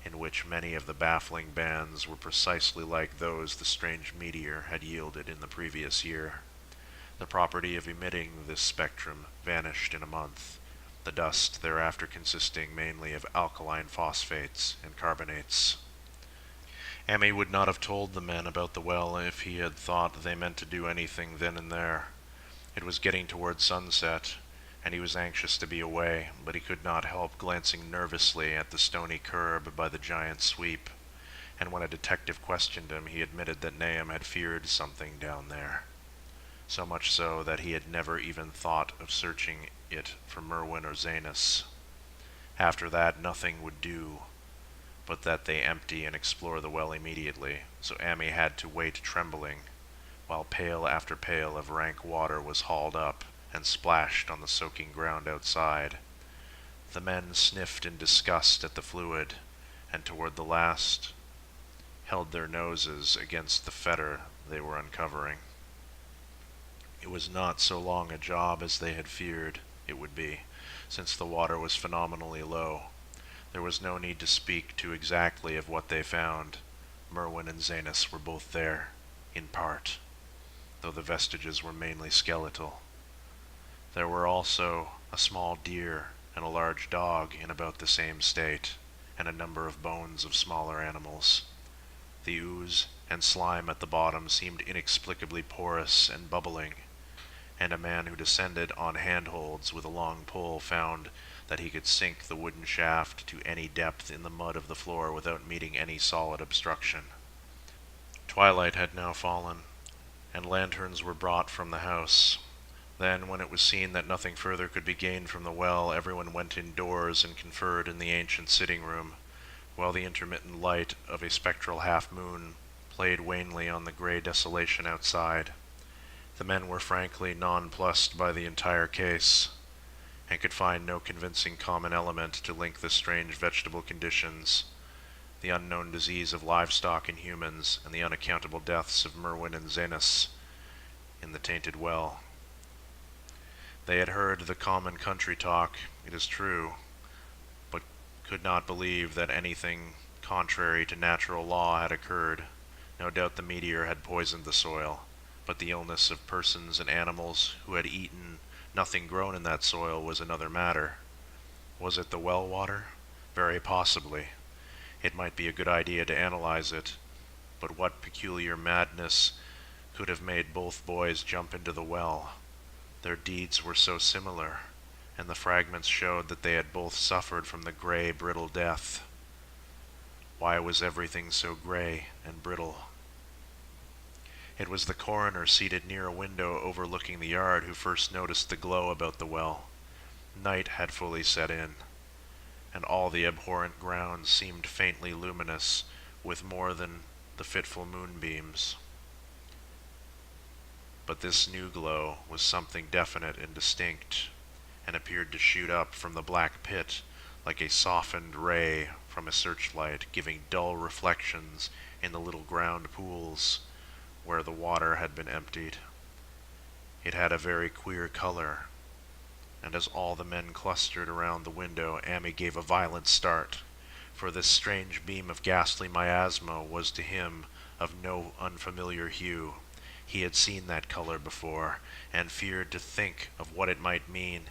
in which many of the baffling bands were precisely like those the strange meteor had yielded in the previous year. The property of emitting this spectrum vanished in a month, the dust thereafter consisting mainly of alkaline phosphates and carbonates. Amy would not have told the men about the well if he had thought they meant to do anything then and there. It was getting toward sunset, and he was anxious to be away, but he could not help glancing nervously at the stony curb by the giant sweep, and when a detective questioned him, he admitted that Nahum had feared something down there. So much so that he had never even thought of searching it for Merwin or Zanus. After that, nothing would do but that they empty and explore the well immediately, so Amy had to wait trembling, while pail after pail of rank water was hauled up and splashed on the soaking ground outside. The men sniffed in disgust at the fluid, and toward the last, held their noses against the fetor they were uncovering. It was not so long a job as they had feared it would be, since the water was phenomenally low. There was no need to speak too exactly of what they found. Merwin and Zanus were both there, in part, though the vestiges were mainly skeletal. There were also a small deer and a large dog in about the same state, and a number of bones of smaller animals. The ooze and slime at the bottom seemed inexplicably porous and bubbling, and a man who descended on handholds with a long pole found that he could sink the wooden shaft to any depth in the mud of the floor without meeting any solid obstruction. Twilight had now fallen, and lanterns were brought from the house. Then, when it was seen that nothing further could be gained from the well, everyone went indoors and conferred in the ancient sitting room, while the intermittent light of a spectral half-moon played wanly on the gray desolation outside. The men were frankly nonplussed by the entire case, and could find no convincing common element to link the strange vegetable conditions, the unknown disease of livestock and humans, and the unaccountable deaths of Merwin and Zanus in the tainted well. They had heard the common country talk, it is true, but could not believe that anything contrary to natural law had occurred. No doubt the meteor had poisoned the soil, but the illness of persons and animals who had eaten nothing grown in that soil was another matter. Was it the well water? Very possibly. It might be a good idea to analyze it, but what peculiar madness could have made both boys jump into the well? Their deeds were so similar, and the fragments showed that they had both suffered from the gray, brittle death. Why was everything so gray and brittle? It was the coroner seated near a window overlooking the yard who first noticed the glow about the well. Night had fully set in, and all the abhorrent ground seemed faintly luminous with more than the fitful moonbeams. But this new glow was something definite and distinct, and appeared to shoot up from the black pit like a softened ray from a searchlight, giving dull reflections in the little ground pools where the water had been emptied. It had a very queer color, and as all the men clustered around the window, Amy gave a violent start, for this strange beam of ghastly miasma was to him of no unfamiliar hue. He had seen that color before, and feared to think of what it might mean.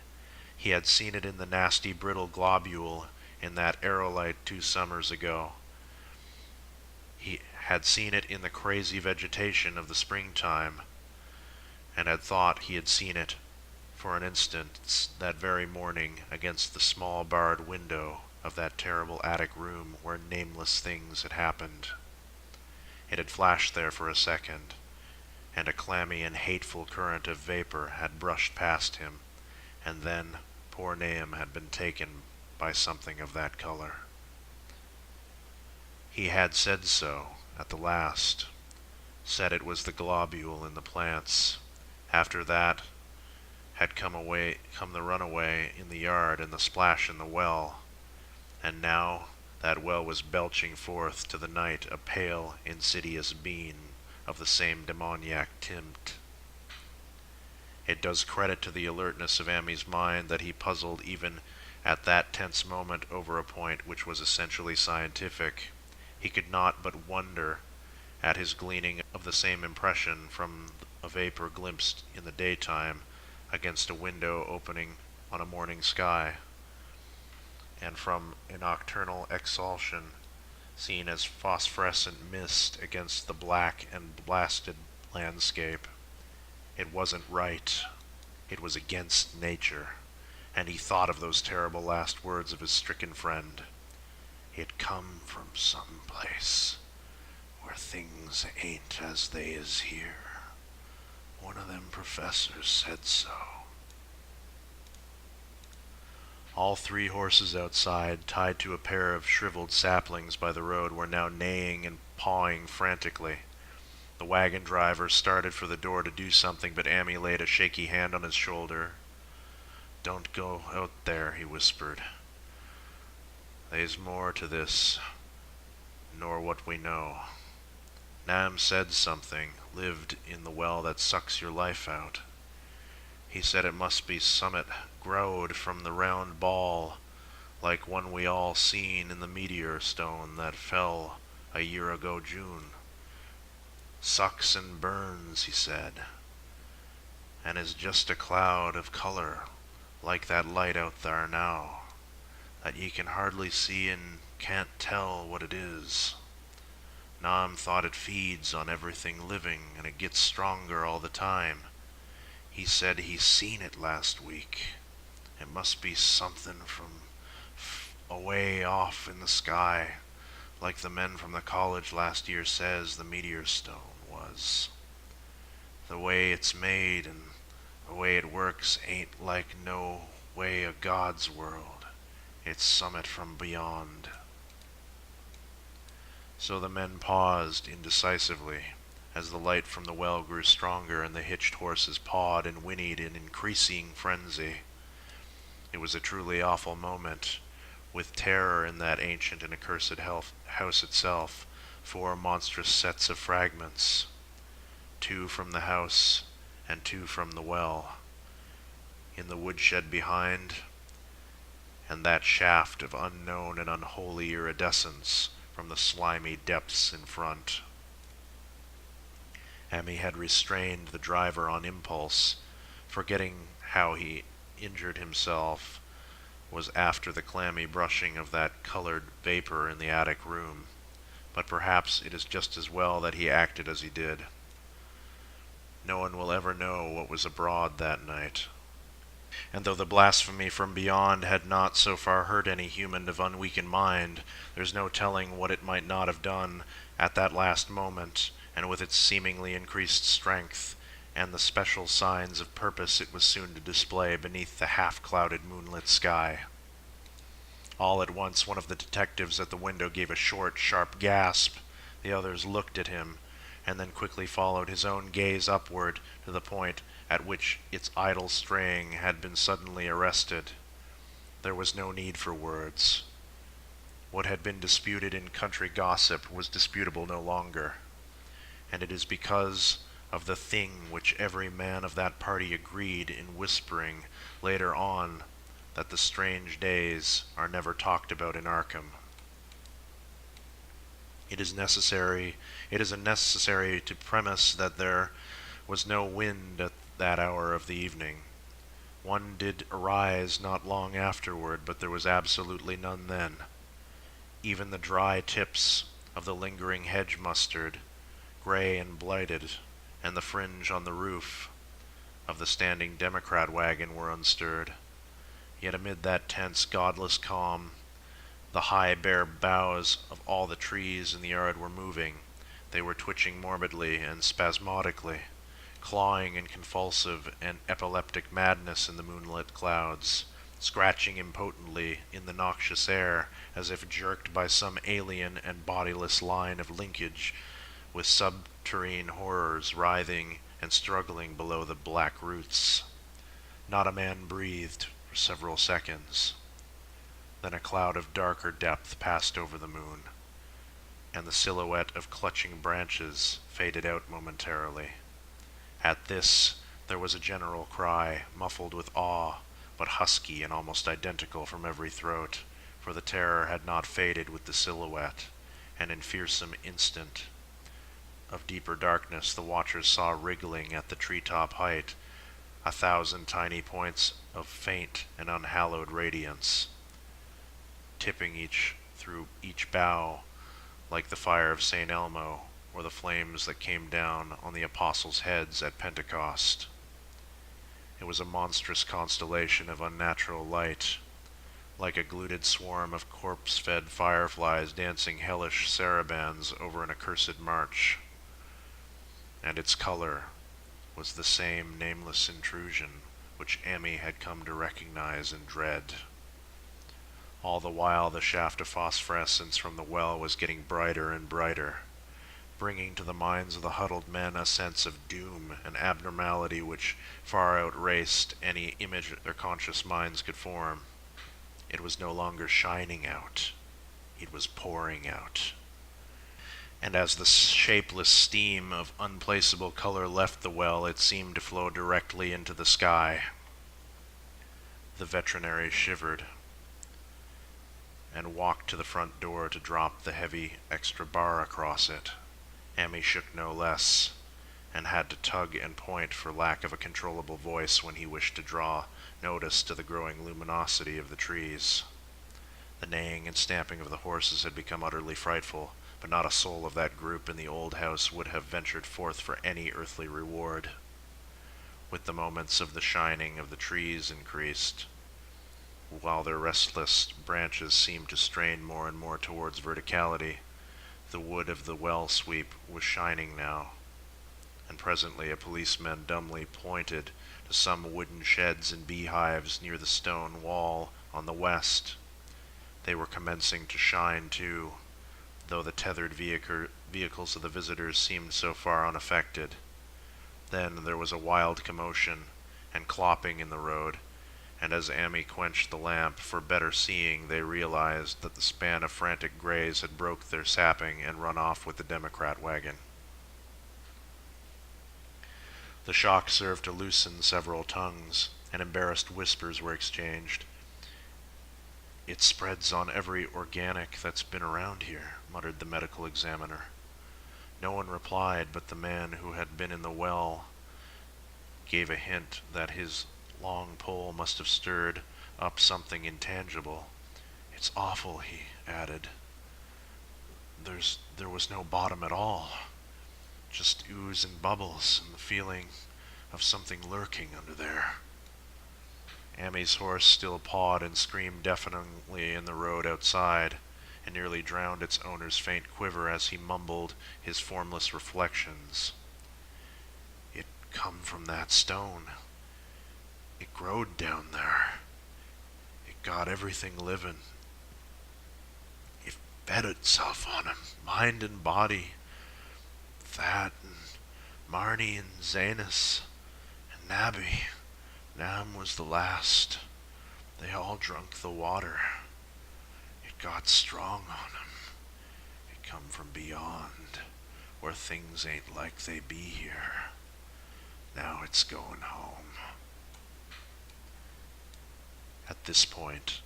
He had seen it in the nasty brittle globule in that aerolite 2 summers ago. He had seen it in the crazy vegetation of the springtime, and had thought he had seen it, for an instant, that very morning against the small barred window of that terrible attic room where nameless things had happened. It had flashed there for a second, and a clammy and hateful current of vapor had brushed past him, and then poor Nahum had been taken by something of that color. He had said so, at the last, said it was the globule in the plants. After that had come the runaway in the yard and the splash in the well, and now that well was belching forth to the night a pale, insidious beam of the same demoniac tint. It does credit to the alertness of Amy's mind that he puzzled even at that tense moment over a point which was essentially scientific. He could not but wonder at his gleaning of the same impression from a vapor glimpsed in the daytime against a window opening on a morning sky, and from a nocturnal exhalation seen as phosphorescent mist against the black and blasted landscape. It wasn't right. It was against nature. and he thought of those terrible last words of his stricken friend. It come from some place where things ain't as they is here. One of them professors said so. All 3 horses outside, tied to a pair of shriveled saplings by the road, were now neighing and pawing frantically. The wagon driver started for the door to do something, but Amy laid a shaky hand on his shoulder. "Don't go out there," he whispered. "They's more to this nor what we know. Nam said something, lived in the well that sucks your life out. He said it must be summat growed from the round ball, like one we all seen in the meteor stone that fell a year ago June. Sucks and burns, he said, and is just a cloud of color, like that light out there now, that ye can hardly see and can't tell what it is. Nam thought it feeds on everything living, and it gets stronger all the time. He said he seen it last week. It must be something from away off in the sky, like the men from the college last year says the meteor stone was. The way it's made and the way it works ain't like no way of God's world. It's summit from beyond." So the men paused indecisively as the light from the well grew stronger and the hitched horses pawed and whinnied in increasing frenzy. It was a truly awful moment, with terror in that ancient and accursed house itself. 4 monstrous sets of fragments, 2 from the house and 2 from the well, in the woodshed behind, and that shaft of unknown and unholy iridescence from the slimy depths in front. Amy had restrained the driver on impulse, forgetting how he injured himself was after the clammy brushing of that colored vapor in the attic room, but perhaps it is just as well that he acted as he did. No one will ever know what was abroad that night. And though the blasphemy from beyond had not so far hurt any human of unweakened mind, there's no telling what it might not have done at that last moment, and with its seemingly increased strength, and the special signs of purpose it was soon to display beneath the half-clouded moonlit sky. All at once one of the detectives at the window gave a short, sharp gasp. The others looked at him, and then quickly followed his own gaze upward to the point at which its idle straying had been suddenly arrested. There was no need for words. What had been disputed in country gossip was disputable no longer, and it is because of the thing which every man of that party agreed in whispering later on that the strange days are never talked about in Arkham. It is necessary to premise that there was no wind at that hour of the evening. One did arise not long afterward, but there was absolutely none then. Even the dry tips of the lingering hedge mustard, gray and blighted, and the fringe on the roof of the standing Democrat wagon were unstirred. Yet amid that tense, godless calm, the high, bare boughs of all the trees in the yard were moving. They were twitching morbidly and spasmodically, clawing in convulsive and epileptic madness in the moonlit clouds, scratching impotently in the noxious air as if jerked by some alien and bodiless line of linkage with subterrene horrors writhing and struggling below the black roots. Not a man breathed for several seconds. Then a cloud of darker depth passed over the moon, and the silhouette of clutching branches faded out momentarily. At this, there was a general cry, muffled with awe, but husky and almost identical from every throat, for the terror had not faded with the silhouette, and in fearsome instant of deeper darkness the watchers saw wriggling at the treetop height 1,000 tiny points of faint and unhallowed radiance, tipping through each bough like the fire of St. Elmo or the flames that came down on the apostles' heads at Pentecost. It was a monstrous constellation of unnatural light, like a gluted swarm of corpse-fed fireflies dancing hellish sarabands over an accursed march. And its color was the same nameless intrusion which Amy had come to recognize and dread. All the while the shaft of phosphorescence from the well was getting brighter and brighter, bringing to the minds of the huddled men a sense of doom and abnormality which far outraced any image their conscious minds could form. It was no longer shining out, it was pouring out. And as the shapeless steam of unplaceable color left the well, it seemed to flow directly into the sky. The veterinary shivered and walked to the front door to drop the heavy extra bar across it. Amy shook no less, and had to tug and point for lack of a controllable voice when he wished to draw notice to the growing luminosity of the trees. The neighing and stamping of the horses had become utterly frightful, but not a soul of that group in the old house would have ventured forth for any earthly reward. With the moments of the shining of the trees increased, while their restless branches seemed to strain more and more towards verticality, the wood of the well sweep was shining now, and presently a policeman dumbly pointed to some wooden sheds and beehives near the stone wall on the west. They were commencing to shine too, though the tethered vehicles of the visitors seemed so far unaffected. Then there was a wild commotion and clopping in the road, and as Amy quenched the lamp for better seeing, they realized that the span of frantic grays had broke their sapping and run off with the Democrat wagon. The shock served to loosen several tongues, and embarrassed whispers were exchanged. "It spreads on every organic that's been around here," muttered the medical examiner. No one replied, but the man who had been in the well gave a hint that his long pole must have stirred up something intangible. "It's awful," he added. There was no bottom at all. Just ooze and bubbles, and the feeling of something lurking under there. Amy's horse still pawed and screamed deafeningly in the road outside, and nearly drowned its owner's faint quiver as he mumbled his formless reflections. "It come from that stone. It growed down there. It got everything living. It fed itself on him, mind and body. That and Marnie and Zanus and Nabby. Nam was the last. They all drunk the water. It got strong on 'em. It come from beyond, where things ain't like they be here. Now it's going home." At this point,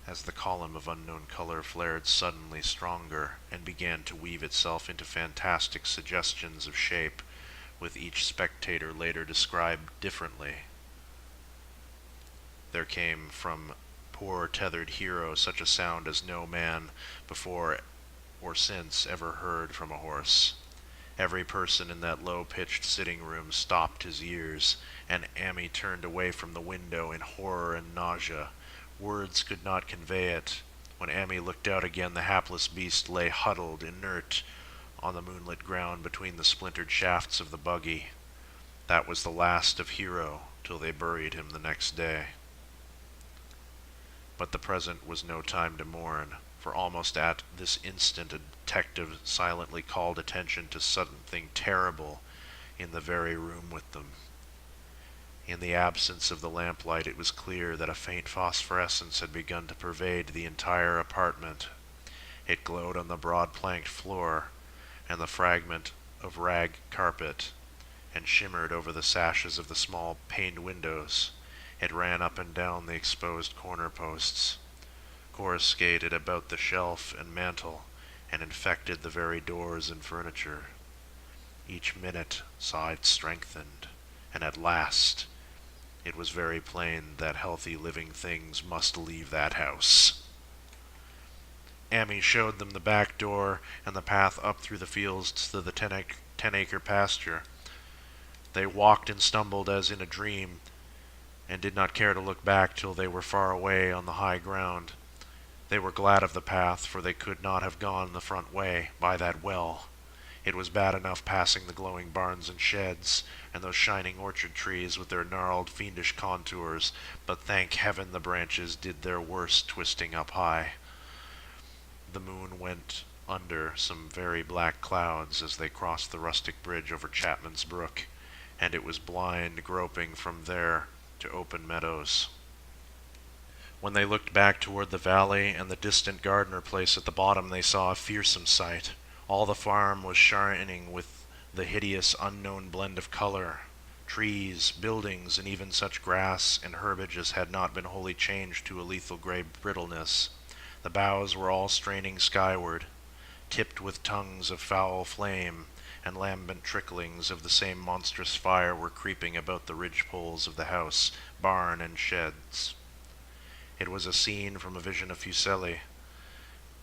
as the column of unknown color flared suddenly stronger and began to weave itself into fantastic suggestions of shape, with each spectator later described differently, there came from poor tethered hero such a sound as no man before or since ever heard from a horse. Every person in that low-pitched sitting room stopped his ears, and Amy turned away from the window in horror and nausea. Words could not convey it. When Amy looked out again, the hapless beast lay huddled, inert, on the moonlit ground between the splintered shafts of the buggy. That was the last of Hero, till they buried him the next day. But the present was no time to mourn, for almost at this instant a detective silently called attention to something terrible in the very room with them. In the absence of the lamplight, it was clear that a faint phosphorescence had begun to pervade the entire apartment. It glowed on the broad planked floor and the fragment of rag carpet, and shimmered over the sashes of the small paned windows. It ran up and down the exposed corner posts, coruscated about the shelf and mantel, and infected the very doors and furniture. Each minute saw it strengthened, and at last it was very plain that healthy living things must leave that house. Amy showed them the back door and the path up through the fields to the 10-acre pasture. They walked and stumbled as in a dream, and did not care to look back till they were far away on the high ground. They were glad of the path, for they could not have gone the front way, by that well. It was bad enough passing the glowing barns and sheds, and those shining orchard trees with their gnarled, fiendish contours, but thank heaven the branches did their worst twisting up high. The moon went under some very black clouds as they crossed the rustic bridge over Chapman's Brook, and it was blind groping from there to open meadows. When they looked back toward the valley and the distant Gardner place at the bottom, they saw a fearsome sight. All the farm was shining with the hideous unknown blend of color. Trees, buildings, and even such grass and herbage as had not been wholly changed to a lethal gray brittleness. The boughs were all straining skyward, tipped with tongues of foul flame, and lambent tricklings of the same monstrous fire were creeping about the ridge-poles of the house, barn, and sheds. It was a scene from a vision of Fuseli,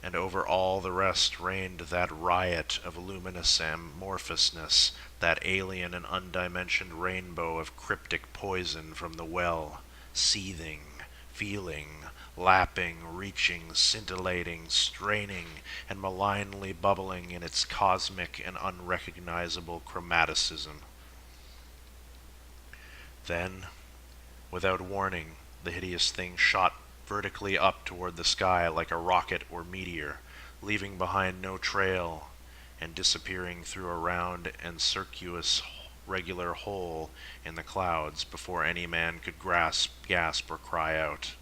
and over all the rest reigned that riot of luminous amorphousness, that alien and undimensioned rainbow of cryptic poison from the well, seething, feeling, lapping, reaching, scintillating, straining, and malignly bubbling in its cosmic and unrecognizable chromaticism. Then, without warning, the hideous thing shot vertically up toward the sky like a rocket or meteor, leaving behind no trail and disappearing through a round and circuitous regular hole in the clouds before any man could gasp, or cry out.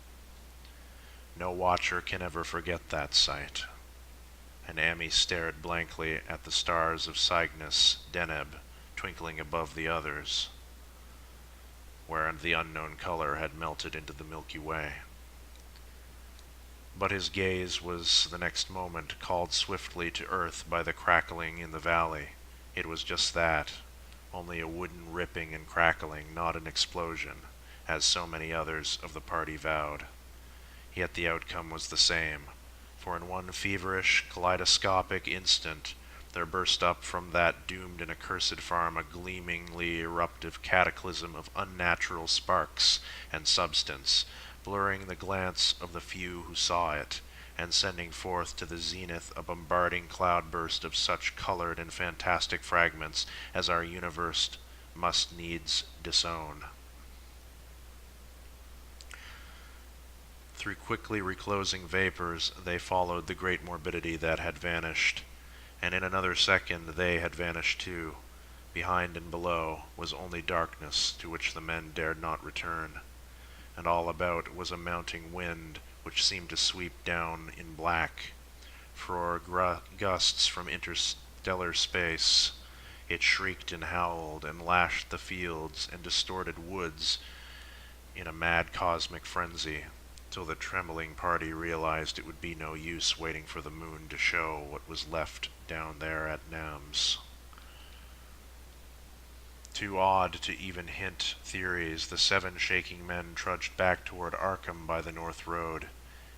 No watcher can ever forget that sight. And Amy stared blankly at the stars of Cygnus, Deneb, twinkling above the others, where the unknown color had melted into the Milky Way. But his gaze was the next moment called swiftly to earth by the crackling in the valley. It was just that, only a wooden ripping and crackling, not an explosion, as so many others of the party vowed. Yet the outcome was the same, for in one feverish, kaleidoscopic instant there burst up from that doomed and accursed farm a gleamingly eruptive cataclysm of unnatural sparks and substance, blurring the glance of the few who saw it, and sending forth to the zenith a bombarding cloudburst of such colored and fantastic fragments as our universe must needs disown. Through quickly reclosing vapors they followed the great morbidity that had vanished, and in another second they had vanished too. Behind and below was only darkness to which the men dared not return, and all about was a mounting wind which seemed to sweep down in black. For gusts from interstellar space, it shrieked and howled and lashed the fields and distorted woods in a mad cosmic frenzy, till the trembling party realized it would be no use waiting for the moon to show what was left down there at Nams. Too awed to even hint theories, the 7 shaking men trudged back toward Arkham by the north road.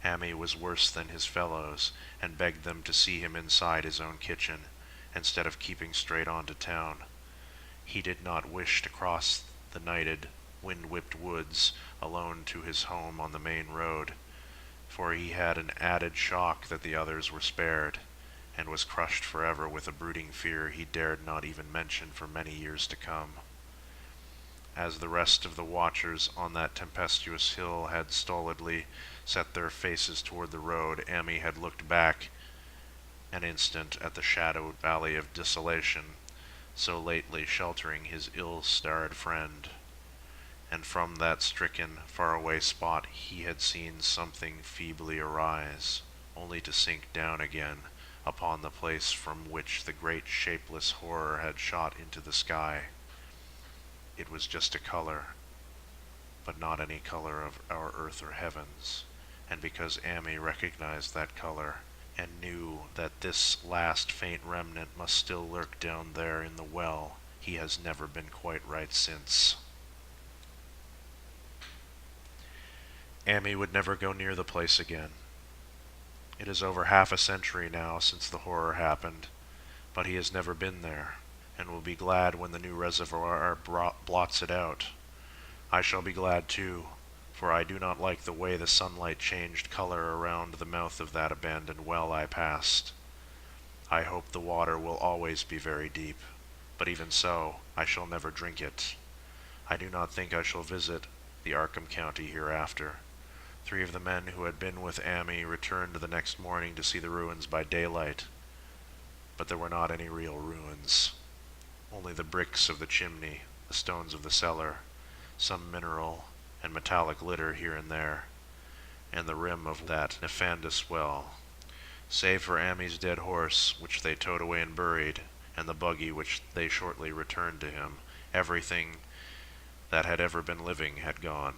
Amy was worse than his fellows, and begged them to see him inside his own kitchen, instead of keeping straight on to town. He did not wish to cross the nighted, wind-whipped woods alone to his home on the main road, for he had an added shock that the others were spared, and was crushed forever with a brooding fear he dared not even mention for many years to come. As the rest of the watchers on that tempestuous hill had stolidly set their faces toward the road, Amy had looked back an instant at the shadowed valley of desolation, so lately sheltering his ill-starred friend, and from that stricken, faraway spot he had seen something feebly arise, only to sink down again upon the place from which the great shapeless horror had shot into the sky. It was just a color, but not any color of our earth or heavens, and because Amy recognized that color, and knew that this last faint remnant must still lurk down there in the well, he has never been quite right since. Amy would never go near the place again. It is over half a century now since the horror happened, but he has never been there, and will be glad when the new reservoir blots it out. I shall be glad too, for I do not like the way the sunlight changed color around the mouth of that abandoned well I passed. I hope the water will always be very deep, but even so, I shall never drink it. I do not think I shall visit the Arkham County hereafter. 3 of the men who had been with Amy returned the next morning to see the ruins by daylight, but there were not any real ruins. Only the bricks of the chimney, the stones of the cellar, some mineral and metallic litter here and there, and the rim of that nefandous well. Save for Amy's dead horse, which they towed away and buried, and the buggy which they shortly returned to him, everything that had ever been living had gone.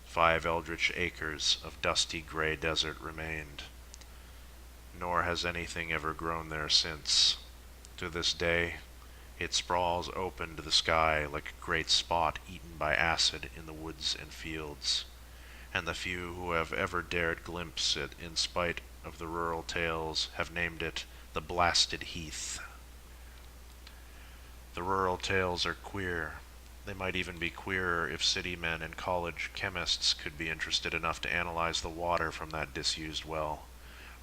5 eldritch acres of dusty gray desert remained, nor has anything ever grown there since. To this day, it sprawls open to the sky like a great spot eaten by acid in the woods and fields, and the few who have ever dared glimpse it in spite of the rural tales have named it the Blasted Heath. The rural tales are queer. They might even be queerer if city men and college chemists could be interested enough to analyze the water from that disused well,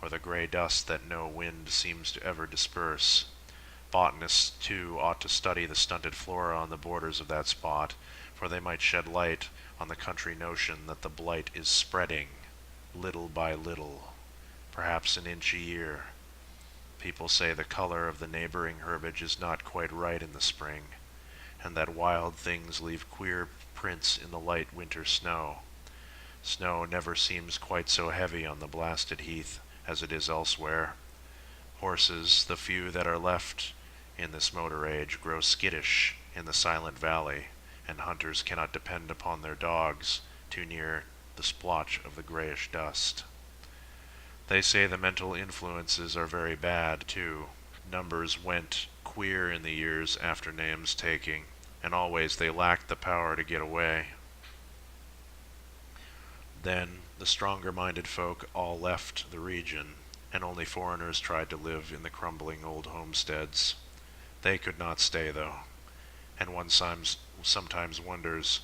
or the gray dust that no wind seems to ever disperse. Botanists, too, ought to study the stunted flora on the borders of that spot, for they might shed light on the country notion that the blight is spreading, little by little, perhaps an inch a year. People say the color of the neighboring herbage is not quite right in the spring, and that wild things leave queer prints in the light winter snow. Snow never seems quite so heavy on the Blasted Heath as it is elsewhere. Horses, the few that are left in this motor age, grow skittish in the silent valley, and hunters cannot depend upon their dogs too near the splotch of the grayish dust. They say the mental influences are very bad, too. Numbers went queer in the years after Nahum's taking, and always they lacked the power to get away. Then the stronger-minded folk all left the region, and only foreigners tried to live in the crumbling old homesteads. They could not stay, though, and one sometimes wonders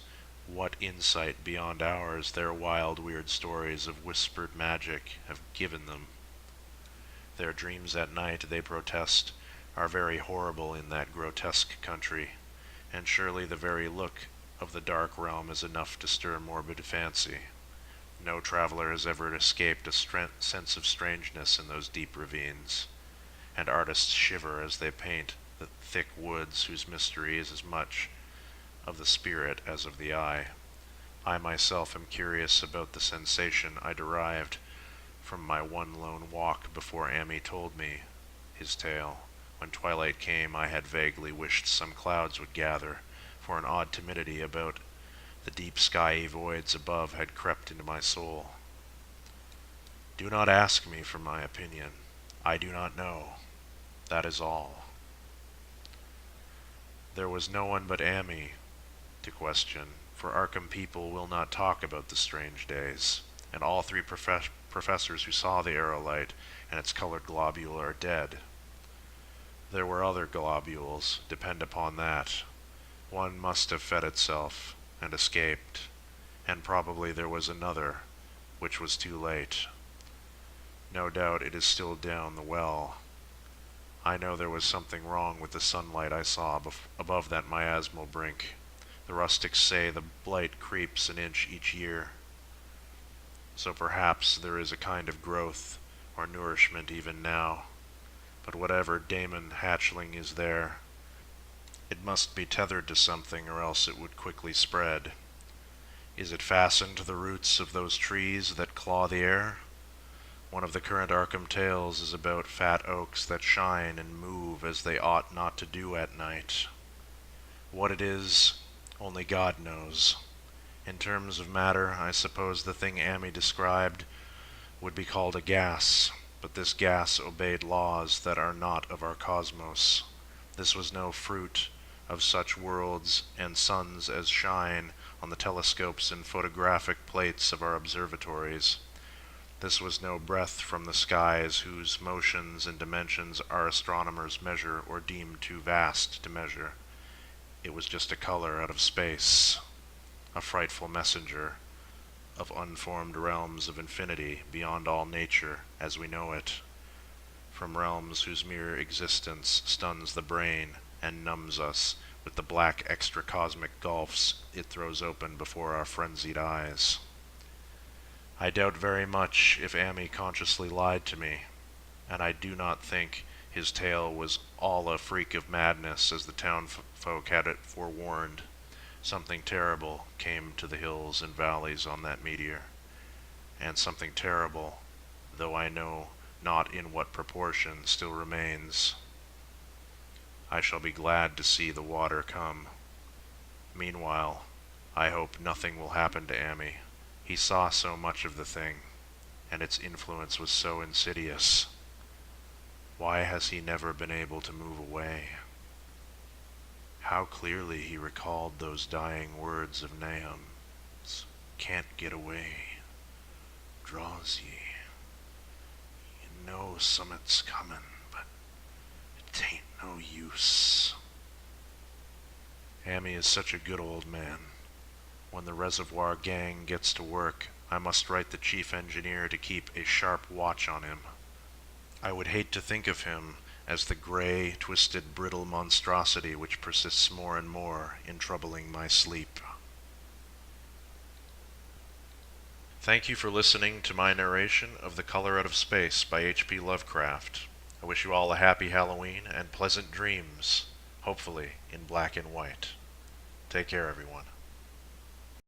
what insight beyond ours their wild, weird stories of whispered magic have given them. Their dreams at night, they protest, are very horrible in that grotesque country, and surely the very look of the dark realm is enough to stir morbid fancy. No traveler has ever escaped a sense of strangeness in those deep ravines, and artists shiver as they paint the thick woods whose mystery is as much of the spirit as of the eye. I myself am curious about the sensation I derived from my one lone walk before Amy told me his tale. When twilight came, I had vaguely wished some clouds would gather, for an odd timidity about the deep skyey voids above had crept into my soul. Do not ask me for my opinion. I do not know. That is all. There was no one but Amy to question, for Arkham people will not talk about the strange days, and all 3 professors who saw the aerolite and its colored globule are dead. There were other globules, depend upon that. One must have fed itself and escaped, and probably there was another, which was too late. No doubt it is still down the well. I know there was something wrong with the sunlight I saw above that miasmal brink. The rustics say the blight creeps an inch each year. So perhaps there is a kind of growth or nourishment even now. But whatever daemon hatchling is there, it must be tethered to something or else it would quickly spread. Is it fastened to the roots of those trees that claw the air? One of the current Arkham tales is about fat oaks that shine and move as they ought not to do at night. What it is, only God knows. In terms of matter, I suppose the thing Amy described would be called a gas, but this gas obeyed laws that are not of our cosmos. This was no fruit of such worlds and suns as shine on the telescopes and photographic plates of our observatories. This was no breath from the skies whose motions and dimensions our astronomers measure or deem too vast to measure. It was just a color out of space. a frightful messenger of unformed realms of infinity beyond all nature as we know it, from realms whose mere existence stuns the brain and numbs us with the black extracosmic gulfs it throws open before our frenzied eyes. I doubt very much if Amy consciously lied to me, and I do not think his tale was all a freak of madness as the townfolk had it forewarned. Something terrible came to the hills and valleys on that meteor, and something terrible, though I know not in what proportion, still remains. I shall be glad to see the water come. Meanwhile, I hope nothing will happen to Amy. He saw so much of the thing, and its influence was so insidious. Why has he never been able to move away? How clearly he recalled those dying words of Nahum's. Can't get away. Draws ye. You know summat's comin', but it tain't no use. Amy is such a good old man. When the reservoir gang gets to work, I must write the chief engineer to keep a sharp watch on him. I would hate to think of him as the gray, twisted, brittle monstrosity which persists more and more in troubling my sleep. Thank you for listening to my narration of The Color Out of Space by H.P. Lovecraft. I wish you all a happy Halloween and pleasant dreams, hopefully in black and white. Take care, everyone.